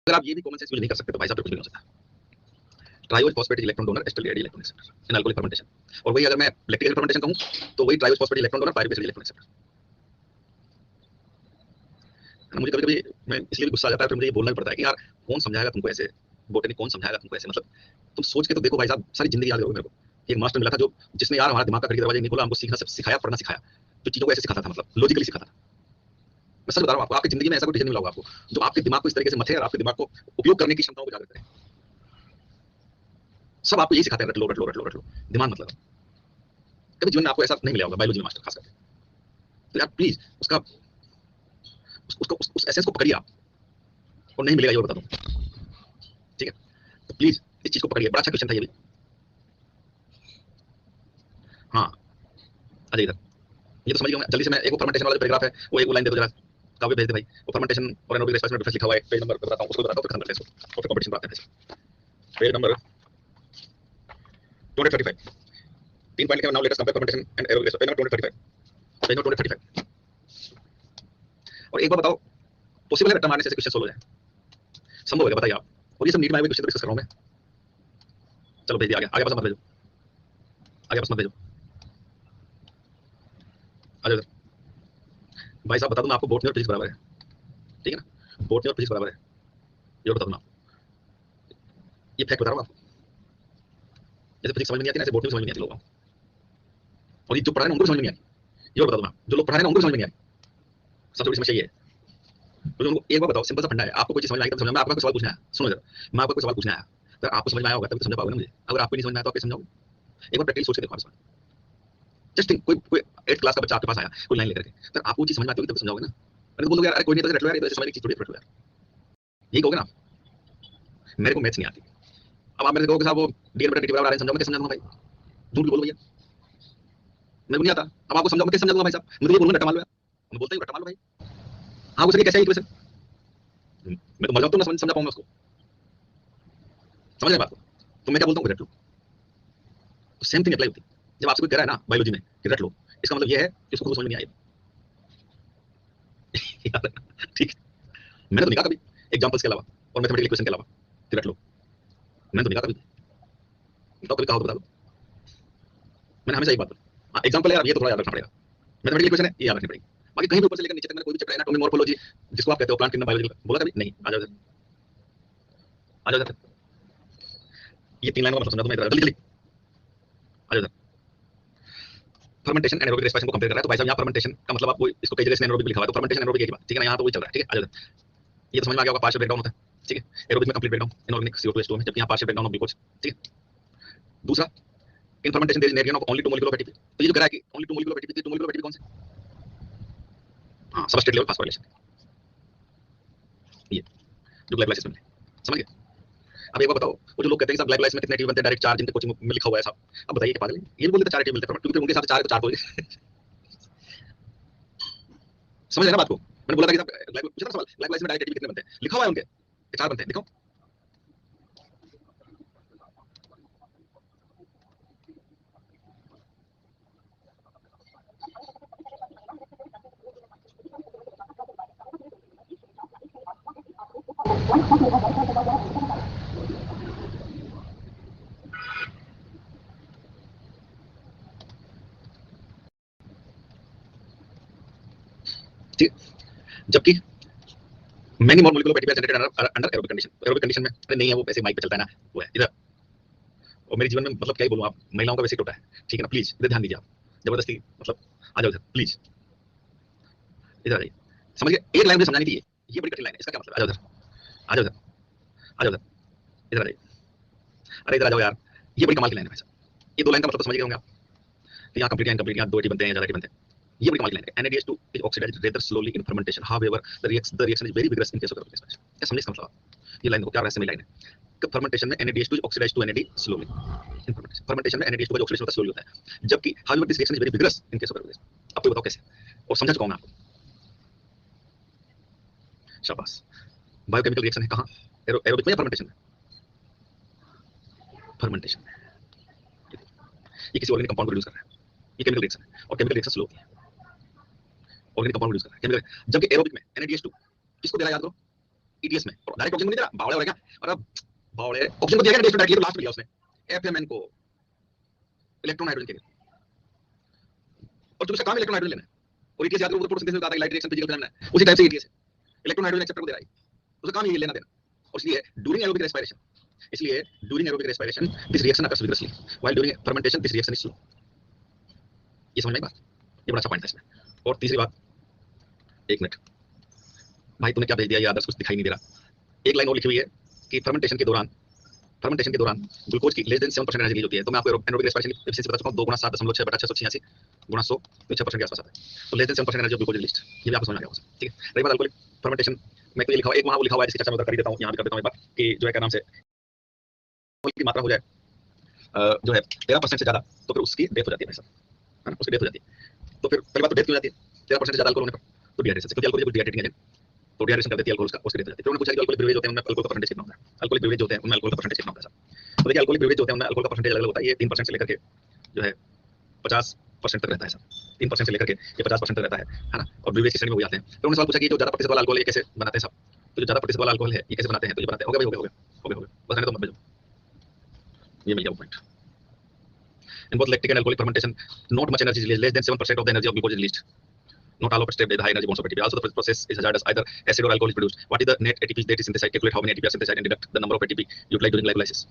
अगर आप ये भी कॉमन सेंस यूज नहीं कर सकते तो भाई साहब कुछ नहीं हो सकता। Triose phosphate electron donor, acetaldehyde electron acceptor in alcoholic fermentation. और वही अगर मैं लैक्टिक एसिड फर्मेंटेशन कहूं तो वही triose phosphate electron donor, pyruvate acid electron acceptor. मुझे कभी-कभी मैं इसलिए गुस्सा आ जाता है, फिर मुझे ये बोलना भी पड़ता है कि यार कौन समझाएगा तुमको ऐसे, बोटनी कौन समझाएगा तुमको ऐसे। मतलब तुम सोच के तो देखो भाई साहब, सारी जिंदगी याद करोगे मेरे को। एक मास्टर मिला था जो जिसने यार हमारा दिमाग का खिड़की दरवाजा नहीं खोला, हमको सीखना सिखाया, पढ़ना सिखाया, जो चीजों को ऐसे सिखाता था, मतलब लॉजिकली सिखाता था। मैं सच बता रहा हूं आपको, आपकी जिंदगी में ऐसा कोई टीचर नहीं मिला होगा आपको जो आपके दिमाग को इस तरीके से मथे और आपके दिमाग को उपयोग करने की क्षमताओं को जागृत करे। सब आपको यही सिखाते हैं, रट लो रट लो रट लो रट लो, दिमाग मतलब। कभी जीवन में आपको ऐसा नहीं मिला होगा, बायोलॉजी में मास्टर खास करके। तो यार प्लीज उसका उस एसेंस को पकड़िए आप, और नहीं मिलेगा ये बता दूं, ठीक है? तो प्लीज इस चीज को पकड़िए। बड़ा अच्छा क्वेश्चन था ये भी। हाँ अजय इधर, ये तो समझ गया मैं। जल्दी से मैं एक वो फर्मेंटेशन वाला जो पैराग्राफ है वो एक लाइन दे दो जरा, काव्य भेज दे भाई। वो फर्मेंटेशन और एनारोबिक रेस्पिरेशन में डिफरेंस लिखा हुआ है, पेज नंबर बताता हूं, उसको बताता हूं, फिर खत्म करते हैं इसको, और फिर कंपटीशन पर आते हैं। पेज नंबर 235, 3 पॉइंट लिखे now latest compare fermentation and anaerobic respiration, page number 235, page number 235। और एक बार बताओ, पॉसिबल है रट्टा मारने से क्वेश्चन सोल्व हो जाए? संभव है? बताइए आप। और ये सब नीट में आए हुए क्वेश्चन डिस्कस कर रहा हूं मैं। चलो भेज दिया, आगे आगे बस मत भेजो, आगे बस मत भेजो, आ जाओ भाई साहब। बता दूं मैं आपको, बोटनी और फिजिक्स बराबर है, ठीक है ना? बोटनी और फिजिक्स बराबर है, ये बता दूं मैं आपको, ये फैक्ट बता रहा हूं आपको। जैसे फिजिक्स समझ में नहीं आती ना, ऐसे बोटनी समझ में नहीं आती लोगों को। और ये जो पढ़ा है ना उनको समझ में नहीं आई, ये बता दूं मैं, जो लोग पढ़ा है ना उनको समझ में नहीं आई। सबसे बड़ी समस्या ये है। तो उनको एक बार बताओ, सिंपल सा फंडा है, आपको कोई चीज समझ में आई तो समझ में। आपका कोई सवाल पूछना है, सुनो जरा, मैं आपको कोई सवाल पूछना है, अगर आपको समझ में आया होगा तभी तो समझ पाओगे ना मुझे। अगर आपको नहीं समझ में आया तो आप कैसे समझाओगे? एक बार प्रैक्टिकली सोच के देखो आप इस बार। जस्ट थिंक, कोई 8th क्लास का बच्चा आपके पास आया कोई लाइन लेकर के, तो आपको वो चीज समझ में आती होगी तब समझाओगे ना। अरे बोलोगे यार कोई नहीं, तो रट लो यार, ऐसे समझने की चीज थोड़ी रट लो यार, यही कहोगे ना। मेरे को मैथ्स नहीं आती, अब आप मेरे से कहोगे साहब वो डी बटा डी बराबर आर समझाओ, मैं कैसे समझाऊंगा भाई? झूठ बोलो भैया, मेरे को नहीं आता। अब आपको समझाओ, मैं कैसे समझाऊंगा भाई साहब? मैं तो ये बोलूंगा रट्टा मार लो यार, मैं बोलता ही रट्टा मार लो भाई। हाँ उसके कैसे है इक्वेशन? मैं तो मर जाऊं तो ना समझा पाऊंगा उसको, समझ रहे बात को? तो मैं क्या बोलता हूँ, रट लो। तो सेम थिंग अप्लाई होती है जब आपसे कोई कह रहा है ना बायोलॉजी में कि रट लो, इसका मतलब ये है कि उसको समझ में नहीं आएगा। ठीक है? मैंने तो नहीं कहा कभी एग्जांपल्स के अलावा और मैथमेटिकल इक्वेशन के अलावा कि रट लो, मैंने तो नहीं कहा कभी। बताओ कभी कहा हो तो बता दो। मैंने हमेशा एक बात बोली, हाँ एग्जांपल है यार, ये तो थोड़ा याद रखना पड़ेगा। मैथमेटिकल इक्वेशन है, ये याद रखनी पड़ेगी। बाकी कहीं भी ऊपर से लेकर नीचे तक मैंने कोई भी चैप्टर, एनाटॉमी, मॉर्फोलॉजी, जिसको आप कहते हो प्लांट किंगडम, बायोलॉजी बोला कभी नहीं? आ जाओ इधर, आ जाओ इधर। ये 3 लाइनों का मतलब समझा दो मैं इधर, जल्दी जल्दी आ जाओ इधर। फर्मेंटेशन एनारोबिक रेस्पिरेशन को कंपेयर कर रहा है, तो भाई साहब यहाँ फर्मेंटेशन का मतलब आप वो इसको कई जगह से एनारोबिक लिखा हुआ है, तो फर्मेंटेशन एनारोबिक एक ही बात, ठीक है ना? यहाँ तो वही चल रहा है, ठीक है? आ जाओ। ये तो समझ में आ गया होगा, पार्शियल ब्रेकडाउन होता है, ठीक है? एरोबिक में कंप्लीट ब्रेकडाउन, इनऑर्गेनिक CO2H2O में, जबकि यहाँ पार्शियल ब्रेकडाउन ऑफ ग्लूकोज, ठीक है? दूसरा, in fermentation there is an of only 2 molecule of ATP. तो ये जो कह रहा है कि only 2 molecule of ATP, 2 molecule of ATP कौन से? हाँ सबस्ट्रेट लेवल फास्फोराइलेशन, ये जो ग्लाइकोलाइसिस में समझ गए? अब एक बार बताओ, वो जो लोग कहते हैं कि साहब ग्लाइकोलाइसिस में कितने एटीपी बनते हैं, डायरेक्ट 4 जिनके कोचिंग में लिखा हुआ है साहब, अब बताइए कि पागल है? ये बोल देते 4 एटीपी मिलते हैं, क्योंकि उनके हिसाब से 4 है तो 4 बोल समझ लेना बात को। मैंने बोला था कि पूछा था सवाल ग्लाइकोलाइसिस में डायरेक्ट एटीपी कितने बनते हैं, लिखा हुआ है उनके 4 बनते हैं, देखो। ठीक, जबकि many more molecular ATP generated under aerobic condition. Aerobic condition में अरे नहीं है, वो ऐसे माइक पे चलता है ना, वो है इधर। और मेरे जीवन में मतलब क्या ही बोलूं, आप महिलाओं का बेसिक होता है, ठीक है ना, प्लीज इधर ध्यान दीजिए आप, जबरदस्ती मतलब आ जाओ इधर प्लीज, इधर आइए, समझिए। एक लाइन मुझे समझानी थी, ये बड़ी कठिन लाइन है, इसका क्या मतलब? आ जाओ इधर, आ जाओ इधर, आ जाओ इधर, इधर आ जाइए, अरे इधर आ जाओ यार, ये बड़ी कमाल की लाइन है भाई साहब। ये 2 लाइन का मतलब तो समझ गए होंगे आप कि यहाँ कंप्लीट या इनकम्प्लीट, यहाँ 2 एटी बनते हैं या ज्यादा एटी बनते हैं। ये बड़ी कमाल की लाइन है। NADH2 is oxidized rather slowly in fermentation. However, the reaction is very vigorous in case of aerobic respiration. क्या समझे इसका मतलब? ये लाइन को क्या रहस्यमय लाइन है कि फर्मेंटेशन में NADH2 is oxidized to NAD slowly in fermentation. Fermentation में NADH2 का जो ऑक्सीडेशन होता है स्लोली होता है, जबकि however this reaction is very vigorous in case of aerobic respiration. अब तो बताओ कैसे, और समझा चुका हूं मैं आपको, शाबाश। बायोकेमिकल रिएक्शन है कहां, एरोबिक में या फर्मेंटेशन में? फर्मेंटेशन में। ये किसी ऑर्गेनिक कंपाउंड को रिड्यूस कर रहा है, ये केमिकल रिएक्शन है, और केमिकल रिएक्शन स्लो होती है, ऑर्गेनिक कंपाउंड रिड्यूस कर रहा है केमिकल। जबकि एरोबिक में NADH2 किसको दे रहा है, याद करो, ETS में, और डायरेक्ट ऑक्सीजन को नहीं दे रहा, बावड़ा हो गया। और अब बावड़े ऑक्सीजन को दिया गया NADH2 डायरेक्ट, ये तो लास्ट में दिया उसने, FMN को इलेक्ट्रॉन हाइड्रोजन के लिए, और तुमसे काम इलेक्ट्रॉन हाइड्रोजन लेना है। और ETS याद करो, वो तो फोटोसिंथेसिस में आता है, लाइट रिएक्शन, फिजिकल फिनोमेना है, उसी टाइप से ETS है, इलेक्ट्रॉन हाइड्रोजन एक्सेप्टर को दे रहा है, उसका काम ये लेना देना। और इसलिए ड्यूरिंग एरोबिक रेस्पिरेशन, इसलिए during aerobic respiration this reaction occurs vigorously, while during fermentation this reaction is slow. ये समझ में आई बात? ये बड़ा अच्छा पॉइंट है इसमें। और तीसरी बात, एक मिनट भाई, तूने क्या भेज दिया, ये आदर्श कुछ दिखाई नहीं दे रहा। एक लाइन और लिखी हुई है कि फर्मेंटेशन के दौरान ग्लूकोज की लेस देन 7% एनर्जी होती है। तो मैं आपको एरोबिक रेस्पिरेशन की एफिशिएंसी बता चुका हूं, 2 गुना 7.6 बटा 686 गुना 100 तो 6% के आसपास आता है। तो less than 7% energy of glucose released, ये भी आपको समझ आ गया होगा, ठीक है। रही बात अल्कोहलिक फर्मेंटेशन में, तो ये लिखा हुआ, एक वहां वो लिखा हुआ है जिसकी चर्चा मैं उधर कर ही देता हूं, यहां भी कर देता हूं एक बार, कि जो है क्या नाम से की मात्रा हो जाए जो है 13% से ज्यादा, तो फिर उसकी डेथ हो जाती है भाई साहब, है ना, उसकी डेथ हो जाती है। तो फिर पहली बात तो डेथ क्यों हो जाती है 13% से ज्यादा अल्कोहल होने पर? तो डिहाइड्रेशन से, क्योंकि अल्कोहल डिहाइड्रेटिंग एजेंट, तो डिहाइड्रेशन कर देती है अल्कोहल का, उसकी डेथ हो जाती है। फिर उन्होंने पूछा कि अल्कोहलिक बेवरेज होते हैं उनमें अल्कोहल का परसेंटेज कितना होता है, अल्कोहलिक बेवरेज होते हैं उनमें अल्कोहल का परसेंटेज कितना होता है। तो देखिए अल्कोहलिक बेवरेज होते हैं उनमें अल्कोहल का परसेंटेज अलग होता है, ये 3% से लेकर के जो है 50% तक रहता है सर, 3% से लेकर के ये 50% तक रहता है ना। और बेवरेज की श्रेणी में हो जाते हैं। फिर उन्होंने सवाल पूछा कि जो ज्यादा प्रतिशत वाला अल्कोहल ये कैसे बनाते हैं सब, तो जो ज्यादा प्रतिशत वाला अल्कोहल है ये कैसे बनाते हैं, तो ये बनाते हैं, हो गया भाई, हो गया, बस रहने दो, मत भेजो, ये मिल गया point. In both lactic and alcoholic fermentation, not much energy is released, less than 7% of the energy of glucose is released. Not all of it stay with high energy bonds of ATP. Also, the process is hazardous. Either acid or alcohol is produced. What is the net ATP that is synthesized? Calculate how many ATP are synthesized and deduct the number of ATP utilized during glycolysis.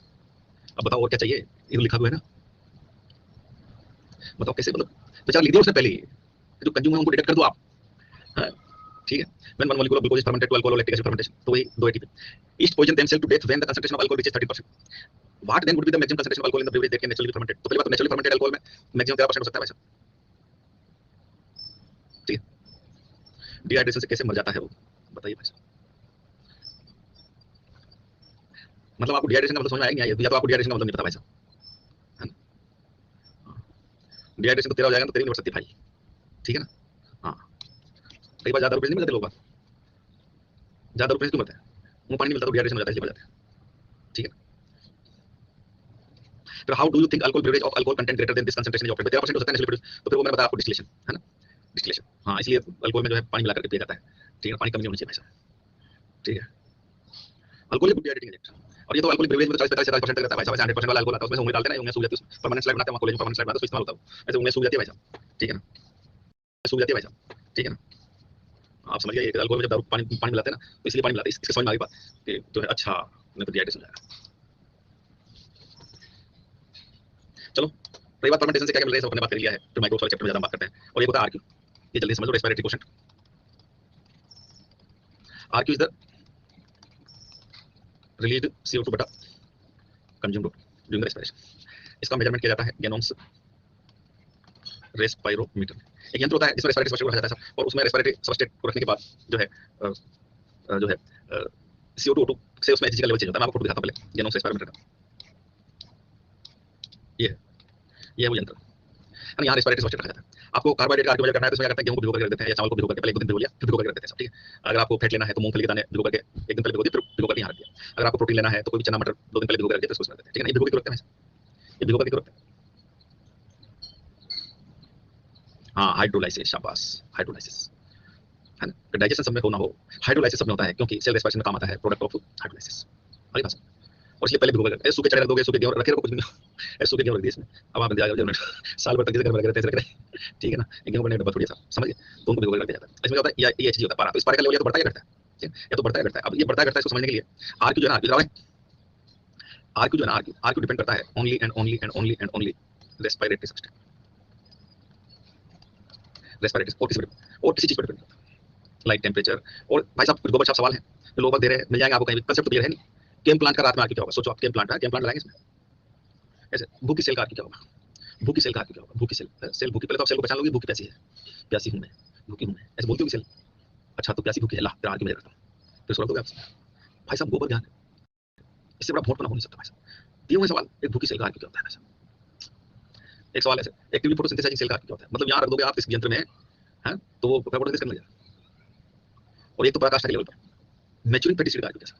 अब बताओ और क्या चाहिए, ये तो लिखा हुआ है ना, बताओ कैसे, मतलब बेचारा लिख दिया उसने पहले ही, जो कंज्यूमर उनको डिटेक्ट कर दो आप, हाँ ठीक है। When one molecule of glucose is fermented to alcohol or lactic acid fermentation, तो वही 2 ATP. Each poison themselves to death when the concentration of alcohol reaches 13%. What then would be the maximum concentration of alcohol in the beverage that can naturally be fermented? तो पहली बात, naturally fermented alcohol में maximum 13% हो सकता है भाई साहब, ठीक है। डिहाइड्रेशन से कैसे मर जाता है वो, बताइए भाई साहब। मतलब आपको डिहाइड्रेशन का मतलब समझ में आएगा, या तो आपको डिहाइड्रेशन का मतलब नहीं पता भाई साहब, है ना। डिहाइड्रेशन तो तेरा हो जाएगा तो तेरी नहीं बढ़ सकती भाई, ठीक है ना। हाँ, कई बार ज्यादा रुपये नहीं मिलते लोगों को, ज्यादा रुपये क्यों मिलता है, वो पानी नहीं मिलता तो डिहाइड्रेशन हो जाता है, इसलिए बढ़ जाता है, ठीक है। तो how do you think alcohol beverage of alcohol content greater than this concentration is obtained? 13% हो सकता है नेचुरली प्रोड्यूस, तो फिर वो मैंने बताया आपको डिस्टिलेशन, है ना, डिस्टिलेशन। हाँ, इसलिए अल्कोहल में जो है पानी मिला करके पिया जाता है, ठीक है, पानी कमी नहीं होनी चाहिए भाई साहब, ठीक है। अल्कोहल गुड डिहाइड्रेटिंग एजेंट, और ये तो अल्कोहलिक बेवरेज में 40-45% तक रहता है भाई साहब, 100% वाला अल्कोहल आता है, उसमें उंगली डालते हैं ना, उंगली सूख जाती है, उसमें परमानेंट स्लाइड बनाते हैं, कॉलेज में परमानेंट स्लाइड बनाते हैं, तो इस्तेमाल होता है, ऐसे उंगली सूख जाती है भाई साहब, ठीक है ना, सूख जाती है भाई साहब, ठीक है ना। आप समझ गए, अल्कोहल में जब दारू पानी पानी मिलाते हैं ना, तो इसलिए पानी मिलाते हैं, इसके समझ में आ गई बात कि जो है अच्छा नहीं तो डिहाइड्रेशन हो जाएगा। चलो, रही बात फर्मेंटेशन से क्या क्या मिल रहा है, सब अपने बात कर लिया है, जो माइक्रोब्स वाले चैप्टर में ज्यादा बात करते हैं। और ये होता है आरक्यू, ये जल्दी समझ लो, respiratory quotient. RQ is the released CO2 बटा कंज्यूम्ड ड्यूरिंग द रेस्पिरेशन। इसका मेजरमेंट किया जाता है गैनोन्स रेस्पिरोमीटर। एक यंत्र होता है जिसमें रेस्पिरेटरी सबस्ट्रेट रखा जाता है, और उसमें रेस्पिरेटरी सबस्ट्रेट को रखने के बाद जो है CO2 O2 से उसमें Hg का लेवल चेंज होता है। मैं आपको फोटो दिखाता हूं पहले गैनोन्स रेस्पिरोमीटर का, ये है वो यंत्र, यहाँ रेस्पिरेटरी सबस्ट्रेट रखा जाता है। आपको कार्बोहाइड्रेट का आर्ग्यूमेंट करना है तो इसमें क्या करते हैं, गेहूं को भिगो कर रख देते हैं या चावल को भिगो करके पहले एक दो दिन भिगो लिया फिर भिगो कर रख देते हैं सब, ठीक है। अगर आपको फैट लेना है तो मूंगफली के दाने भिगो करके एक दिन पहले भिगो दिए फिर भिगो करके यहाँ रख दिया। अगर आपको प्रोटीन लेना है तो कोई भी चना मटर 2 दिन पहले भिगो कर रख दिया फिर उसको रख देते हैं, ठीक है ना। ये भिगो के रखते हैं, ये भिगो करके रखते हैं। हाँ, हाइड्रोलाइसिस, शाबाश, हाइड्रोलाइसिस है ना। डाइजेशन सब में होना हो, हाइड्रोलाइसिस सब में होता है क्योंकि सेल रेस्पिरेशन में काम आता है प्रोडक्ट ऑफ हाइड्रोलाइसिस। अगली बात, और इसलिए पहले भिगो कर सूखे चने रख दोगे, सूखे गेहूं रखे रखो, कुछ नहीं ऐसे सूखे गेहूं रख दिए इसमें। अब आप साल भर तक जिसे घर में रख रहे हैं, ठीक है ना। गेहूं का डब्बा थोड़ी सा समझिए, तो उनको भिगो कर रख दिया जाता है। इसमें क्या होता है, ये चीज होता है पारा, तो इस पारा का लेवल या तो बढ़ता है या घटता है, या तो बढ़ता है घटता है। अब ये बढ़ता है घटता है इसको समझने के लिए आर क्यू जो है ना, आर क्यू जो है ना, आर क्यू डिपेंड करता है only and only and only and only respiratory system, respiratory और किसी चीज पर डिपेंड करता है, लाइट टेम्परेचर। और भाई साहब कुछ गोबर छाप सवाल है जो लोग दे रहे हैं, मिल जाएंगे आपको कहीं, कंसेप्ट क्लियर है नहीं। केम प्लांट का रात में आर क्यू क्या होगा, सोचो आप, केम प्लांट है, केम प्लांट लगाएंगे इसमें ऐसे। भूखी सेल का आर क्यू क्या होगा, भूखी सेल का आर क्यू क्या होगा, भूखी सेल भूखी, पहले तो आप सेल को पहचान लोगे, भूखी प्यासी है, प्यासी हूं मैं, भूखी हूं मैं, ऐसे बोलती होगी सेल। अच्छा तो प्यासी भूखी है, ला तेरा आर क्यू मैं रखता हूं, फिर सोच दोगे आप। भाई साहब गोबर ध्यान, इससे बड़ा भोटपना हो नहीं सकता भाई साहब। दिए हुए सवाल, एक भूखी सेल का आर क्यू क्या होता है भाई साहब। एक सवाल ऐसे, एक्टिवली फोटोसिंथेसाइजिंग सेल का आर क्यू क्या होता है, मतलब यहां रख दोगे आप इस यंत्र में है तो वो फोटोसिंथेसिस करने लगेगा। और एक तो प्रकाश के लेवल पर मैच्योरिंग फैटी एसिड का आर क्यू कैसा,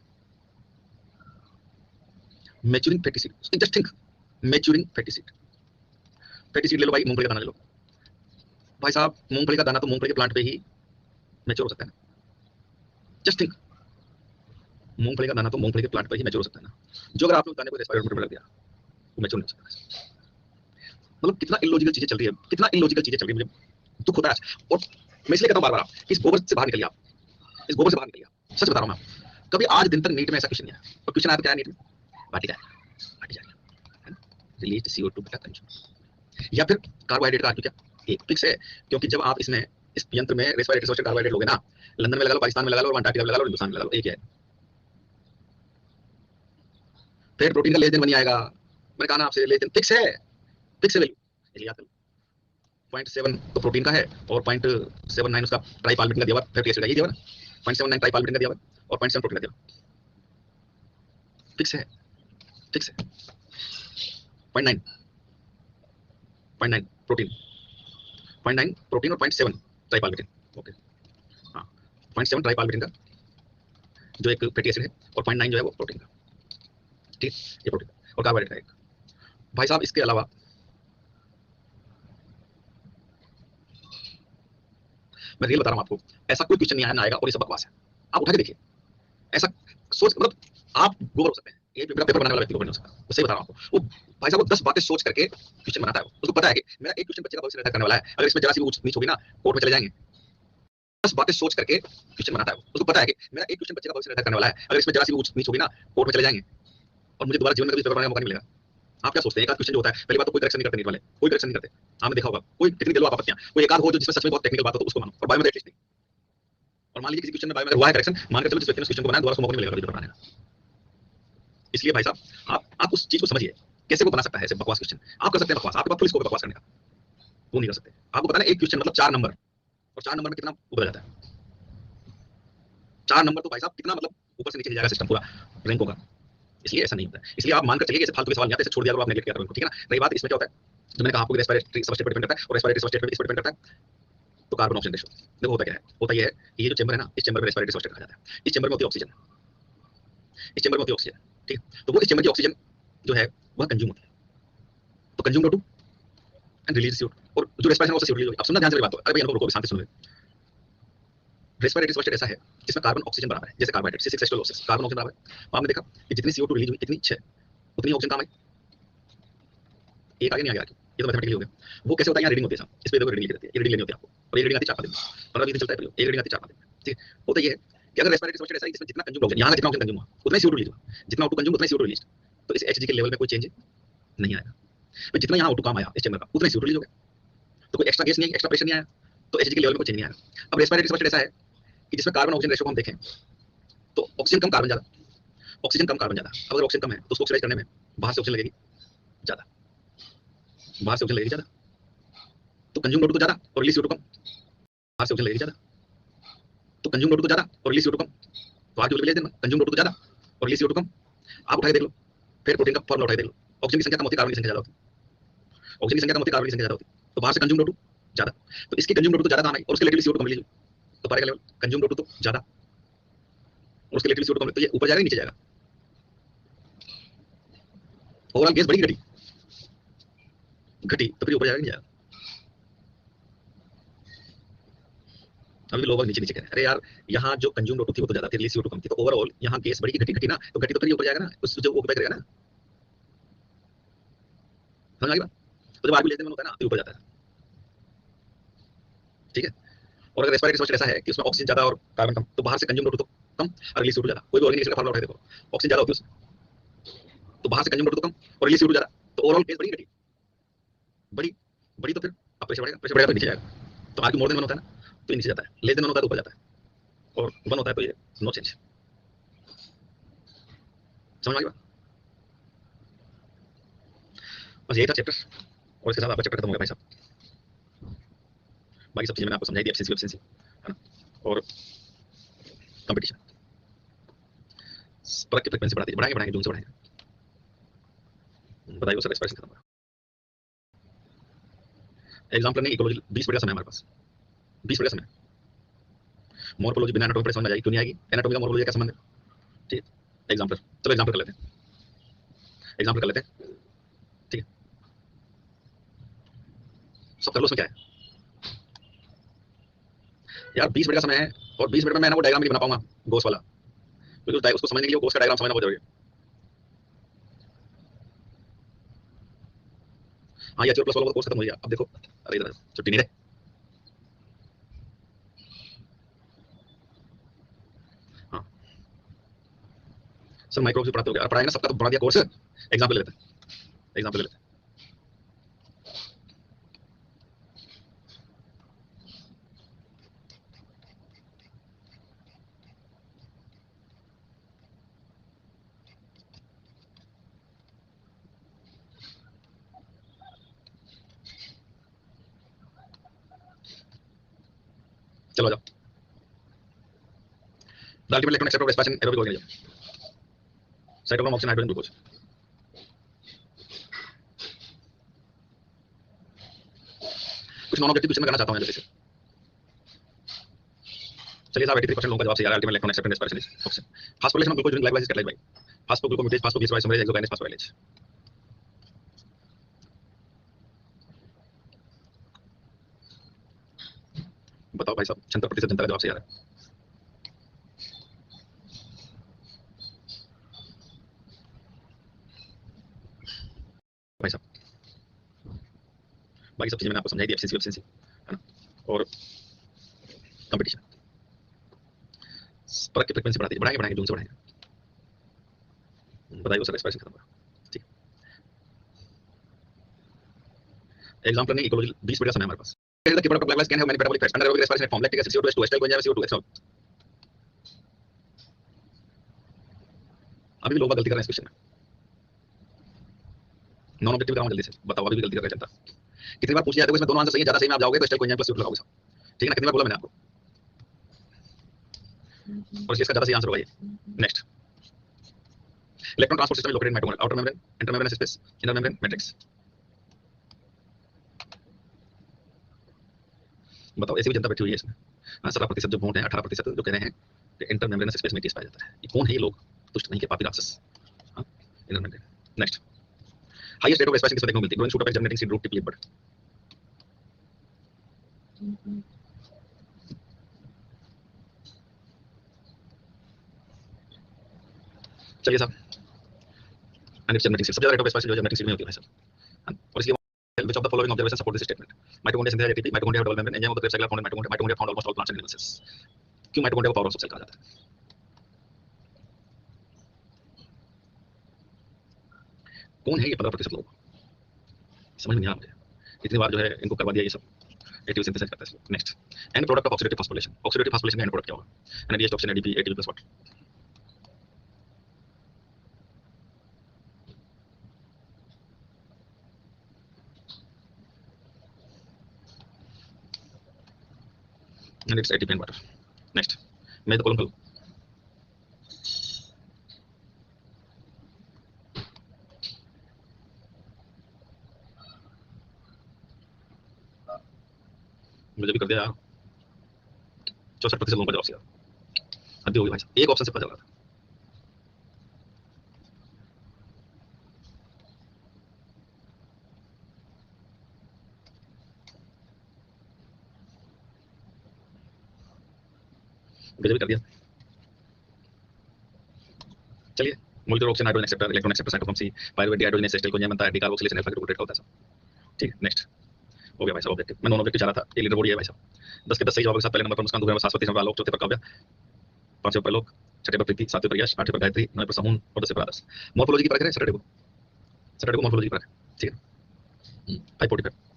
maturing fatty acid, just think, maturing fatty acid. Fatty acid ले लो भाई, मूंगफली का दाना ले लो भाई साहब, मूंगफली का दाना तो मूंगफली के प्लांट पे ही मैच्योर हो सकता है ना, जस्ट थिंक, मूंगफली का दाना तो मूंगफली के प्लांट पर ही मैच्योर हो सकता है ना। जो अगर आपने दाने को रेस्पिरेटर में लग दिया वो मैच्योर नहीं हो सकता। मतलब कितना इलॉजिकल चीजें चल रही है, कितना इलॉजिकल चीजें चल रही है, मुझे दुख होता है। और मैं इसलिए कहता हूं बार-बार आप इस गोबर से बाहर निकलिए, आप इस गोबर से बाहर निकलिए, सच बता रहा हूं मैं। कभी आज दिन तक नीट में ऐसा क्वेश्चन नहीं आया, और क्वेश्चन आया तो क्या है नीट में, वाटिका है, रिलीज CO2 बेटा कंज्यूम, या फिर कार्बोहाइड्रेट का क्या एक फिक्स है। क्योंकि जब आप इसमें इस यंत्र में रेस्पिरेटरी सिस्टम कार्बोहाइड्रेट लोगे ना, लंदन में लगा लो, पाकिस्तान में लगा लो, और अंटार्कटिका में लगा लो, हिंदुस्तान में लगा लो, एक है। फिर प्रोटीन का लेजन बनी आएगा, मैंने कहा ना आपसे, लेजन फिक्स है, फिक्स है वैल्यू, इसलिए याद कर लो। 0.7 तो प्रोटीन का है और 0.79 उसका ट्राइपाल्मिटिन का दिया हुआ, फैटी एसिड का ये दिया हुआ ना, 0.79 ट्राइपाल्मिटिन का दिया हुआ और 0.7 प्रोटीन का दिया हुआ, फिक्स है, फिक्स है। 0.9 प्रोटीन, 0.9 प्रोटीन और 0.7 ट्राइपाल्मिटिन, ओके हाँ, 0.7 ट्राइपाल्मिटिन का जो एक फैटी एसिड है और 0.9 जो है वो प्रोटीन का, ठीक, ये प्रोटीन और कार्बोहाइड्रेट का एक। भाई साहब इसके अलावा मैं रियल बता रहा हूं आपको, ऐसा कोई क्वेश्चन नहीं आया ना आएगा, और ये सब बकवास है। आप उठा के देखिए, ऐसा सोच, मतलब आप गोबर हो सकते हैं, ये पेपर बनाने वाला व्यक्ति गोबर नहीं हो सकता, तो सही बता रहा हूं आपको। वो भाई साहब वो 10 बातें सोच करके क्वेश्चन बनाता है, उसको पता है कि मेरा एक क्वेश्चन बच्चे का भविष्य निर्धारित करने वाला है, अगर इसमें जरा सी भी ऊंच नीच होगी ना कोर्ट में चले जाएंगे। 10 बातें सोच करके क्वेश्चन बनाता है, उसको पता है कि मेरा एक क्वेश्चन बच्चे का भविष्य निर्धारित करने वाला है, अगर इसमें जरा सी भी ऊंच नीच होगी ना कोर्ट में चले जाएंगे, और मुझे दोबारा जीवन में कभी पेपर बनाने का मौका नहीं मिलेगा। आप क्या सोचते हैं, एक आध क्वेश्चन जो होता है, पहली बात तो कोई करेक्शन नहीं करते नीट वाले, कोई करेक्शन नहीं करते, आपने देखा होगा, कोई टेक्निकल लो आपत्तियां, कोई एक आध हो जो जिसमें सच में बहुत टेक्निकल बात हो तो उसको मानो, और बायो में एटलीस्ट नहीं। और मान लीजिए किसी क्वेश्चन में बायो में हुआ है करेक्शन, मान के चलो जिस व्यक्ति ने क्वेश्चन को बनाया दोबारा उसको मौका नहीं मिलेगा पेपर बनाने का। इसलिए भाई साहब आप उस चीज को समझिए, कैसे वो बना सकता है ऐसे बकवास क्वेश्चन। आप कर सकते हैं बकवास, आपके पास फुल स्कोप है बकवास करने का, वो नहीं कर सकते। आपको पता है एक क्वेश्चन मतलब 4 नंबर, और 4 नंबर में कितना बदल जाता है, 4 नंबर तो भाई साहब कितना मतलब ऊपर से नीचे ले जाएगा सिस्टम पूरा रैंक होगा। इसलिए ऐसा नहीं होता है, इसलिए आप मानकर चलिए कि ऐसे फालतू के सवाल नहीं आते, ऐसे छोड़ दिया करो, आप नेगलेक्ट किया करो इनको, ठीक है ना। रही बात इसमें क्या होता है, जो मैंने कहा आपको रेस्पिरेटरी सबस्टेट पर डिपेंड करता है, और रेस्पिरेटरी सबस्टेट पर इस पर डिपेंड करता है तो कार्बन ऑक्सीजन रेशो। देखो होता क्या है, होता ये है कि ये जो चेंबर है ना, इस चेंबर में रेस्पिरेटरी सबस्टेट कहा जाता है, इस चेंबर में होती है ऑक्सीजन, इस चेंबर में होती है ऑक्सीजन, ठीक है। तो वो इस चेंबर की ऑक्सीजन जो है वह कंज्यूम होती है, तो consume CO2 and release CO2, और जो रेस्पिरेशन उससे CO2 रिलीज होगी। अब सुनना ध्यान से मेरी बात को, अरे भैया रुको, शांति सुनो। रेस्पिरेटरी सबस्टेट ऐसा है जिसमें कार्बन ऑक्सीजन बराबर है, जैसे कार्बोहाइड्रेट C6H12O6 कार्बन ऑक्सीजन बराबर है। आपने देखा कि जितनी CO2 रिलीज हुई इतनी 6 उतनी ऑक्सीजन काम आई, एक आगे नहीं आ गया, ये तो मैथमेटिकली हो गया। वो कैसे होता है, यहाँ रीडिंग होती है साहब, इस पे देखो रीडिंग लिखी रहती है, ये रीडिंग लेनी होती है आपको, और ये रीडिंग आती है 4-5 दिन, 15-20 दिन चलता है प्रयोग, एक रीडिंग आती है 4-5 दिन, ठीक है। होता ये है कि अगर रेस्पिरेटरी सबस्टेट ऐसा है जिसमें जितना कंज्यूम ऑक्सीजन, यहाँ का जितना ऑक्सीजन कंज्यूम हुआ उतना ही CO2 रिलीज हुआ, जितना O2 कंज्यूम उतना ही CO2 रिलीज, तो इस Hg के लेवल में कोई चेंज नहीं आएगा। तो जितना यहाँ O2 काम आया इस चेंबर का उतना ही CO2 रिलीज हो गया, तो कोई एक्स्ट्रा गैस नहीं, एक्स्ट्रा प्रेशर नहीं आया, तो Hg के लेवल में कोई चेंज नहीं आएगा। अब रेस्पिरेटरी सबस्टेट ऐसा है कि जिसमें कार्बन ऑक्सीजन रेशो को हम देखें तो ऑक्सीजन कम कार्बन ज्यादा, ऑक्सीजन कम कार्बन ज्यादा। अब अगर ऑक्सीजन कम है तो उसको ऑक्सीडाइज करने में बाहर से ऑक्सीजन लगेगी ज्यादा, बाहर से ऑक्सीजन लगेगी ज्यादा, तो कंज्यूम O2 तो ज्यादा और रिलीज CO2 कम, बाहर से ऑक्सीजन लगेगी ज्यादा तो कंज्यूम O2 तो ज्यादा और रिलीज CO2 कम, तो आगे ले देना कंज्यूम O2 तो ज्यादा और रिलीज CO2 कम। आप उठा के देख लो, फिर प्रोटीन का फॉर्मूला उठा के देख लो, ऑक्सीजन की संख्या कम होती है कार्बन की संख्या ज्यादा होती है, ऑक्सीजन की संख्या कम होती है कार्बन की संख्या ज्यादा होती है, तो बाहर से कंज्यूम O2 ज्यादा, तो इसकी कंज्यूम CO2 तो ज्यादा कम आई और उसके रिलेटिव CO2 कम लीजिए, तो पारे का लेवल कंज्यूम CO2 तो ज्यादा और उसके रिलेटिव CO2 कम, तो ये ऊपर जाएगा नीचे जाएगा, ओवरऑल गैस बढ़ी घटी, घटी तो फिर ऊपर जाएगा नहीं जाएगा। अभी लोग नीचे नीचे कह रहे हैं अरे यार यहाँ जो कंज्यूम CO2 थी वो तो ज्यादा थी, रिलीज CO2 कम थी, तो ओवरऑल यहाँ गैस बढ़ी घटी घटी ना, तो घटी तो फिर ऊपर जाएगा ना, उस जो ऊपर करेगा ना, समझ आ गई बात? तो जब आर्ग्यू लेते होता है ना तो ऊपर जाता है, ठीक है। और अगर रेस्पिरेटरी सिस्टम ऐसा है कि उसमें ऑक्सीजन ज्यादा और कार्बन कम, तो बाहर से कंज्यूम CO2 तो कम और रिलीज CO2 ज्यादा, कोई भी ऑर्गेनाइजेशन का फार्मूला उठा देखो, ऑक्सीजन ज्यादा होती है उसमें, तो बाहर से कंज्यूम CO2 तो कम और रिलीज CO2 ज्यादा, तो ओवरऑल गैस बढ़ी घटी, बड़ी बड़ी तो फिर अब प्रेशर बढ़ेगा तो नीचे जाएगा, तो आर्ग्यू मोर देन वन होता है ना तो ये नीचे जाता है, लेस देन वन होता है तो ऊपर जाता है, और वन होता है तो ये नो चेंज। समझ आ गई बात? बस यही था चैप्टर, और इसके साथ आपका चैप्टर खत्म हो गया भाई साहब। बाकी सब चीजें मैंने आपको समझाई दी, एफिशिएंसी है ना, और कंपटीशन, परख की फ्रीक्वेंसी बढ़ाती है, बढ़ाएंगे बढ़ाएंगे जून से बढ़ाएंगे, बताइए सर एक्सप्रेशन खत्म हुआ। एग्जाम्पल नहीं, इकोलॉजी 20 मिनट का समय हमारे पास, 20 मिनट का समय। मॉर्फोलॉजी बिना एनाटॉमी पढ़े समझ में आ जाएगी, क्यों नहीं आएगी, एनाटॉमी का मॉर्फोलॉजी का संबंध है, ठीक है। एग्जाम्पल, चलो एग्जाम्पल कर लेते हैं, एग्जाम्पल कर लेते हैं, ठीक है। सब कर लो, उसमें क्या है यार, 20 मिनट का समय है और 20 मिनट में मैं ना वो डायग्राम नहीं बना पाऊंगा गोस वाला, क्योंकि उसको समझने के लिए गोस का डायग्राम समझना बहुत जरूरी है। हाँ, ये HCl प्लस वाला कोर्स खत्म हो गया, अब देखो, अरे इधर छुट्टी नहीं रहे। हाँ सर, माइक्रो से पढ़ाते हो गया, पढ़ाएंगे ना, सबका तो बढ़ा दिया कोर्स। एग्जाम्पल लेते हैं, एग्जाम्पल लेते हैं, चलो आ जाओ। The ultimate electron acceptor of respiration aerobic organism, cytochrome oxygen hydrogen glucose. कुछ नॉन ऑब्जेक्टिव क्वेश्चन मैं करना चाहता हूं जल्दी से। चलिए साहब, 83% लोगों का जवाब सही आ रहा है, ultimate electron acceptor respiration is oxygen. Phosphorylation of glucose during glycolysis catalysed by phosphoglucomutase, phosphoglyceride hexokinase, phosphorylase. बताओ भाई साहब, 76% जनता का जवाब सही आ रहा है। भाई साहब, बाकी सब चीजें मैंने आपको समझाई दी, एफिशिएंसी है ना, और कंपटीशन, परख की फ्रीक्वेंसी बढ़ाती है, बढ़ाएंगे बढ़ाएंगे जून से बढ़ाएंगे, बताइए सर एक्सप्रेशन खत्म हुआ, ठीक। एग्जांपल नहीं, इकोलॉजी 20 मिनट का समय हमारे पास। The keeper of black can have many metabolic threats. Anaerobic respiration form lactic acid CO2 H2 acetyl coenzyme CO2 H2। अभी भी लोग गलती कर रहे हैं इस क्वेश्चन में, नॉन ऑब्जेक्टिव कराऊं जल्दी से, बताओ अभी भी गलती कर रहे हैं जनता। कितनी बार पूछ लिया, देखो इसमें दोनों आंसर सही है, ज्यादा सही में आप जाओगे तो एस्टाइल कोएंजाइम प्लस CO2 लगाओगे साहब, ठीक है ना, कितनी बार बोला मैंने आपको, और इसका ज्यादा सही आंसर होगा ये। Next, electron transport system located mitochondria, outer membrane, inter membrane space, inner membrane matrix. बताओ, ऐसी भी जनता बैठी हुई है इसमें। 17% जो वोट है, 18% जो कह रहे हैं कि इंटर मेम्ब्रेनस स्पेस में केस पाया जाता है, ये कौन है ये लोग, दुष्ट नहीं के पापी राक्षस। हां, intermembrane. Next, highest rate of respiration किसमें देखने को मिलती है, growing shoot of germinating seed root tip leaf bud. चलिए साहब, एंड इट्स जनरेटिंग सीड, सबसे ज्यादा रेट ऑफ रेस्पिरेशन जो जनरेटिंग सीड में होती है भाई साहब, और इसलिए which of the following observations support this statement? Mitochondria synthesize ATP, mitochondria have double membrane, enzyme of the Krebs cycle are found in mitochondria, mitochondria found almost all plants and animal cells। क्यों mitochondria को power of cell कहा जाता है, कौन है ये 15% लोग, समझ में नहीं आ रहा मुझे, इतनी बार जो है इनको करवा दिया ये सब, एटीपी सिंथेसाइज करता है। Next, and product of oxidative phosphorylation, oxidative phosphorylation का एंड प्रोडक्ट क्या होगा, NADH toxin ADP ATP plus water. and it's ATP and water। Next, मैं तो कॉलम खोलो, मुझे भी कर दिया यार 64% लोगों का जवाब सीधा हद होगी भाई साहब एक ऑप्शन से पता चला था मुझे भी कर दिया चलिए molecular oxygen hydrogen acceptor electron acceptor cytochrome c pyruvate dehydrogenase acetyl CoA बनता है डिकार्बोक्सिलेशन अल्फा ग्रुप होता है सब ठीक है नेक्स्ट हो गया भाई साहब ऑब्जेक्टिव मैं नॉन ऑब्जेक्टिव जा रहा था ये लीडर बोर्ड ये है भाई साहब 10 के 10 सही जवाब के साथ पहले नंबर पर मुस्कान दूसरे नंबर शाश्वती नंबर आलोक चौथे पर काव्य पांचवें पर लोक छठे पर प्रीति सातवें पर यश आठवें पर गायत्री नौवें पर समून और 10वें पर आदर्श मॉर्फोलॉजी की परख है सैटरडे को मॉर्फोलॉजी की परख ठीक है 5:45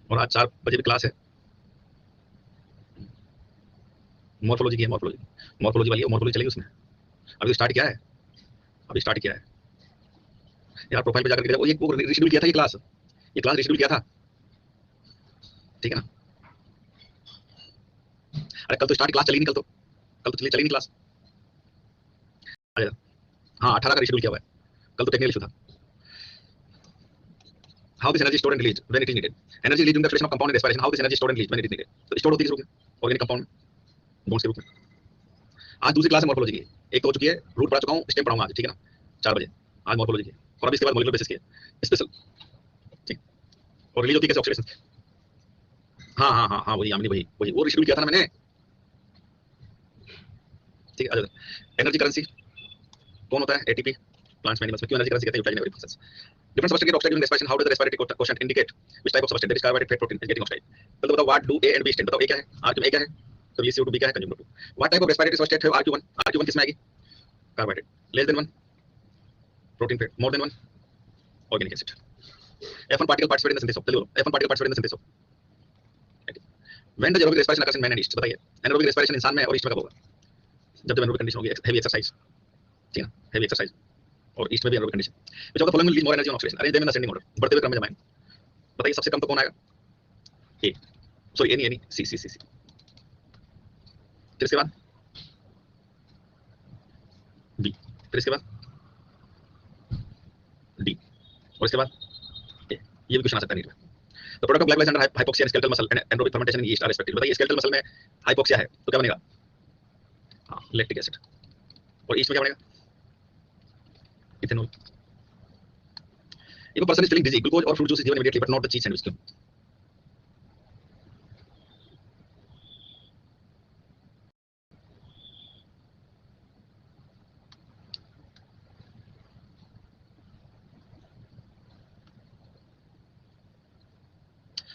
और आज 4 बजे भी क्लास है मॉर्फोलॉजी की है मॉर्फोलॉजी वाली है मॉर्फोलॉजी चलेगी उसमें अभी स्टार्ट किया है यार प्रोफाइल पे जाकर के वो रिशेड्यूल किया था ये क्लास रिशेड्यूल किया था ठीक है ना अरे कल तो स्टार्ट क्लास चली नहीं कल तो चली नहीं क्लास हाँ 18 का रिशेड्यूल किया हुआ है कल तो टेक्निकल इशू था how this energy stored and released when it is needed energy released in the flexion of compound respiration how this energy stored and released when it is needed तो store होती है किस रूप में organic compound bonds के रूप में आज दूसरी क्लास है मॉर्फोलॉजी की एक तो हो चुकी है रूट पढ़ा चुका हूं स्टेम पढ़ाऊंगा आज ठीक है ना 4 बजे आज मॉर्फोलॉजी की और अब इसके बाद मॉलिक्यूलर बेसिस की स्पेशल ठीक और रिलीज होती है कैसे ऑक्सीडेशन हाँ वही यामिनी वही वो रिशेड्यूल किया था ना मैंने ठीक है एनर्जी करेंसी कौन होता है एटीपी प्लांट्स में एनिमल्स में क्यों एनर्जी करेंसी कहते हैं utilising every process different substrate get oxidized during respiration how does the respiratory quotient indicate which type of substrate that is carbohydrate fat protein is getting oxidized तो बताओ what do A and B stand बताओ A क्या है R क्यों A क्या है तो ये CO2 B क्या है consume 2 what type of respiratory substrate है RQ1 किस में आएगी carbohydrate less than 1 protein fat more than 1 organic acid F1 particle participate in the synthesis of F1 particle participate in the synthesis of when does aerobic respiration occurs in man and yeast बताइए anaerobic respiration इंसान में और yeast में कब होगा जब anaerobic condition होगी heavy exercise ठीक है heavy exercise और ईस्ट में भी aerobic condition which of the following will release more energy on oxidation arrange them in ascending order बढ़ते हुए क्रम में जमाएं बताइए सबसे कम तो कौन आएगा ए सॉरी ए नहीं सी फिर इसके बाद बी फिर इसके बाद डी और इसके बाद ए ये भी क्वेश्चन आ सकता है नीट में the product of glycolysis under hypoxia and skeletal muscle and anaerobic fermentation in yeast are respective बताइए स्केलेटल मसल में हाइपोक्सिया है तो क्या बनेगा हां लैक्टिक एसिड और ईस्ट में क्या बनेगा ethanol if a person is feeling dizzy glucose or fruit juice is given immediately but not the cheese sandwich क्यों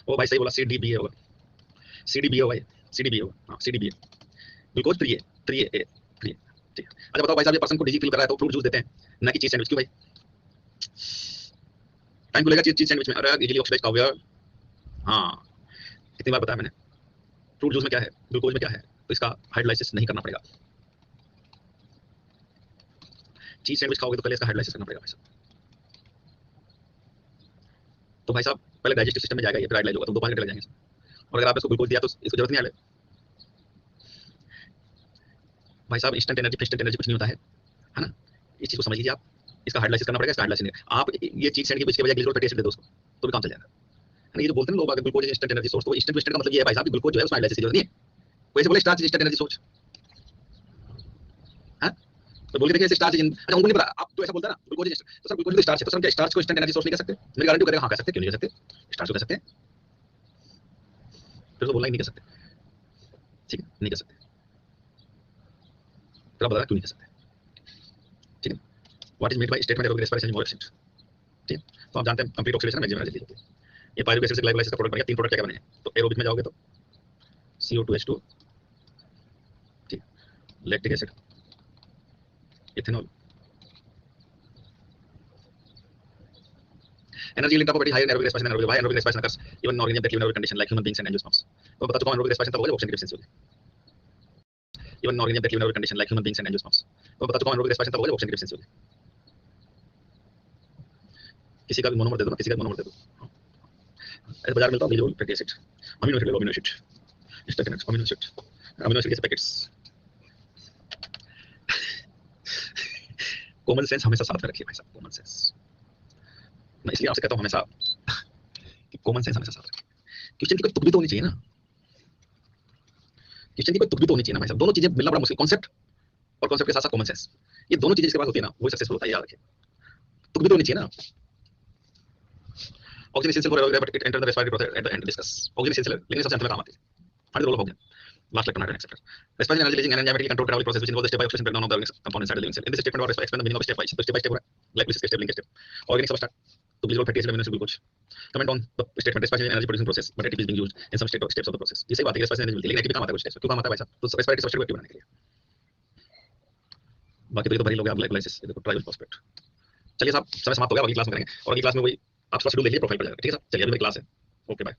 ओ भाई सही बोला CDBA होगा CDBA होगा हां CDBA ग्लूकोज 3A ठीक है अच्छा बताओ भाई साहब ये पर्सन को डिजी फील कर रहा है तो फ्रूट जूस देते हैं ना कि चीज सैंडविच क्यों भाई टाइम को लेगा चीज सैंडविच में अरे इजीली ऑक्सीडाइज काव्य हां कितनी बार बताया मैंने फ्रूट जूस में क्या है ग्लूकोज में क्या है तो इसका हाइड्रोलाइसिस नहीं करना पड़ेगा चीज सैंडविच खाओगे तो पहले इसका हाइड्रोलाइसिस करना पड़ेगा भाई साहब तो भाई साहब पहले डाइजेस्टिव सिस्टम में जाएगा ये फिर हाइड्रोलाइज होगा तो 2-5 घंटे लग जाएंगे और अगर आप इसको ग्लूकोज दिया तो इसको जरूरत नहीं आले भाई साहब इंस्टेंट एनर्जी कुछ नहीं होता है ना इस चीज को समझ लीजिए आप इसका हाइड्रोलाइसिस करना पड़ेगा इसका हाइड्रोलाइसिस नहीं आप ये चीज सैंडविच के बजाय ग्लिसरॉल फैटी एसिड दे दो उसको तो भी काम चल जाएगा है ना ये जो बोलते हैं लोग ग्लूकोज इंस्टेंट एनर्जी सोर्स तो इंस्टेंट का मतलब ये है भाई साहब ग्लूकोज जो है उसमें हाइड्रोलाइसिस की जरूरत नहीं है वैसे बोले स्टार्च इंस्टेंट एनर्जी सोर्स हां तो बोल के देखिए स्टार्च अच्छा उनको नहीं पता आप तो ऐसा बोलता है ना ग्लूकोज तो सर ग्लूकोज तो स्टार्च है तो सर क्या स्टार्च को इंस्टेंट एनर्जी सोर्स नहीं कह सकते मेरी गारंटी करेगा हां कह सकते क्यों नहीं कह सकते स्टार्च को कह सकते हैं फिर तो बोलना ही नहीं कह सकते ठीक है नहीं कह सकते तो आप बता क्यों नहीं कह सकते ठीक है what is made by statement aerobic respiration more except ठीक है तो आप जानते हैं कंप्लीट ऑक्सीडेशन मैक्सिमम एनर्जी होती है ये पायरुवेट एसिड से ग्लाइकोलाइसिस का प्रोडक्ट बन गया 3 प्रोडक्ट क्या बने हैं तो एरोबिक में जाओगे तो CO2H2 ठीक lactic acid ethanol energy link up high aerobic respiration aerobic high aerobic respiration occurs even in organisms that live in aerobic condition like human beings and angiosperms तो बता चुका हूं एरोबिक रेस्पिरेशन तब होगा जब ऑक्सीजन की deficiency होगी even in organisms that live in aerobic condition like human beings and angiosperms तो बता चुका हूं एरोबिक रेस्पिरेशन तब होगा जब ऑक्सीजन की डेफिशिएंसी होगी किसी का भी मोनोमर दे दो ना किसी का भी मोनोमर दे दो ऐसे बाजार मिलता है glycerol fatty acid amino acid succinate amino acid के पैकेट्स कॉमन सेंस हमेशा साथ में रखिए भाई साहब कॉमन सेंस मैं इसलिए आपसे कहता हूँ हमेशा कि कॉमन सेंस हमेशा साथ रखें। क्वेश्चन की कोई तुक भी तो होनी चाहिए ना, क्वेश्चन की कोई तुक भी तो होनी चाहिए ना भाई साहब। दोनों चीजें मिलना बड़ा मुश्किल, कॉन्सेप्ट और कॉन्सेप्ट के साथ साथ कॉमन सेंस, ये दोनों चीजें जिसके पास होती है ना वही सक्सेसफुल होता है, याद रखिए। तुक भी तो होनी चाहिए ना। Oxygen essential for everybody but it enter the respiratory process at the end discuss. Oxygen essential है लेकिन सबसे अंत में काम आती है। Find the role of oxygen last lecture not accepted. Respiration energy releasing and enzymatically controlled metabolic process which involves the step by oxidation breakdown of the organic components inside the living cell. In this statement about explain the meaning of step wise. So step by step हो रहा है, like step link step. Organic substrate to glycerol fatty acid amino acid glucose. Comment on the statement respiration energy producing process but ATP is being used in some steps of the process. ये सही बात है, respiration energy मिलती है लेकिन ATP काम आता है कुछ steps। क्यों काम आता है भाई साहब? तो respiratory substrate को active बनाने के लिए। बाकी तो ये तो भरी लोग आप ग्लाइकोलाइसिस, ये देखो ट्राइबल फॉस्फेट। चलिए साहब समय समाप्त हो गया, अगली क्लास में करेंगे और अगली क्लास में वही आप शेड्यूल देख लीजिए, प्रोफाइल पर जाएगा। ठीक है साहब, चलिए अभी मेरी क्लास है। Okay bye.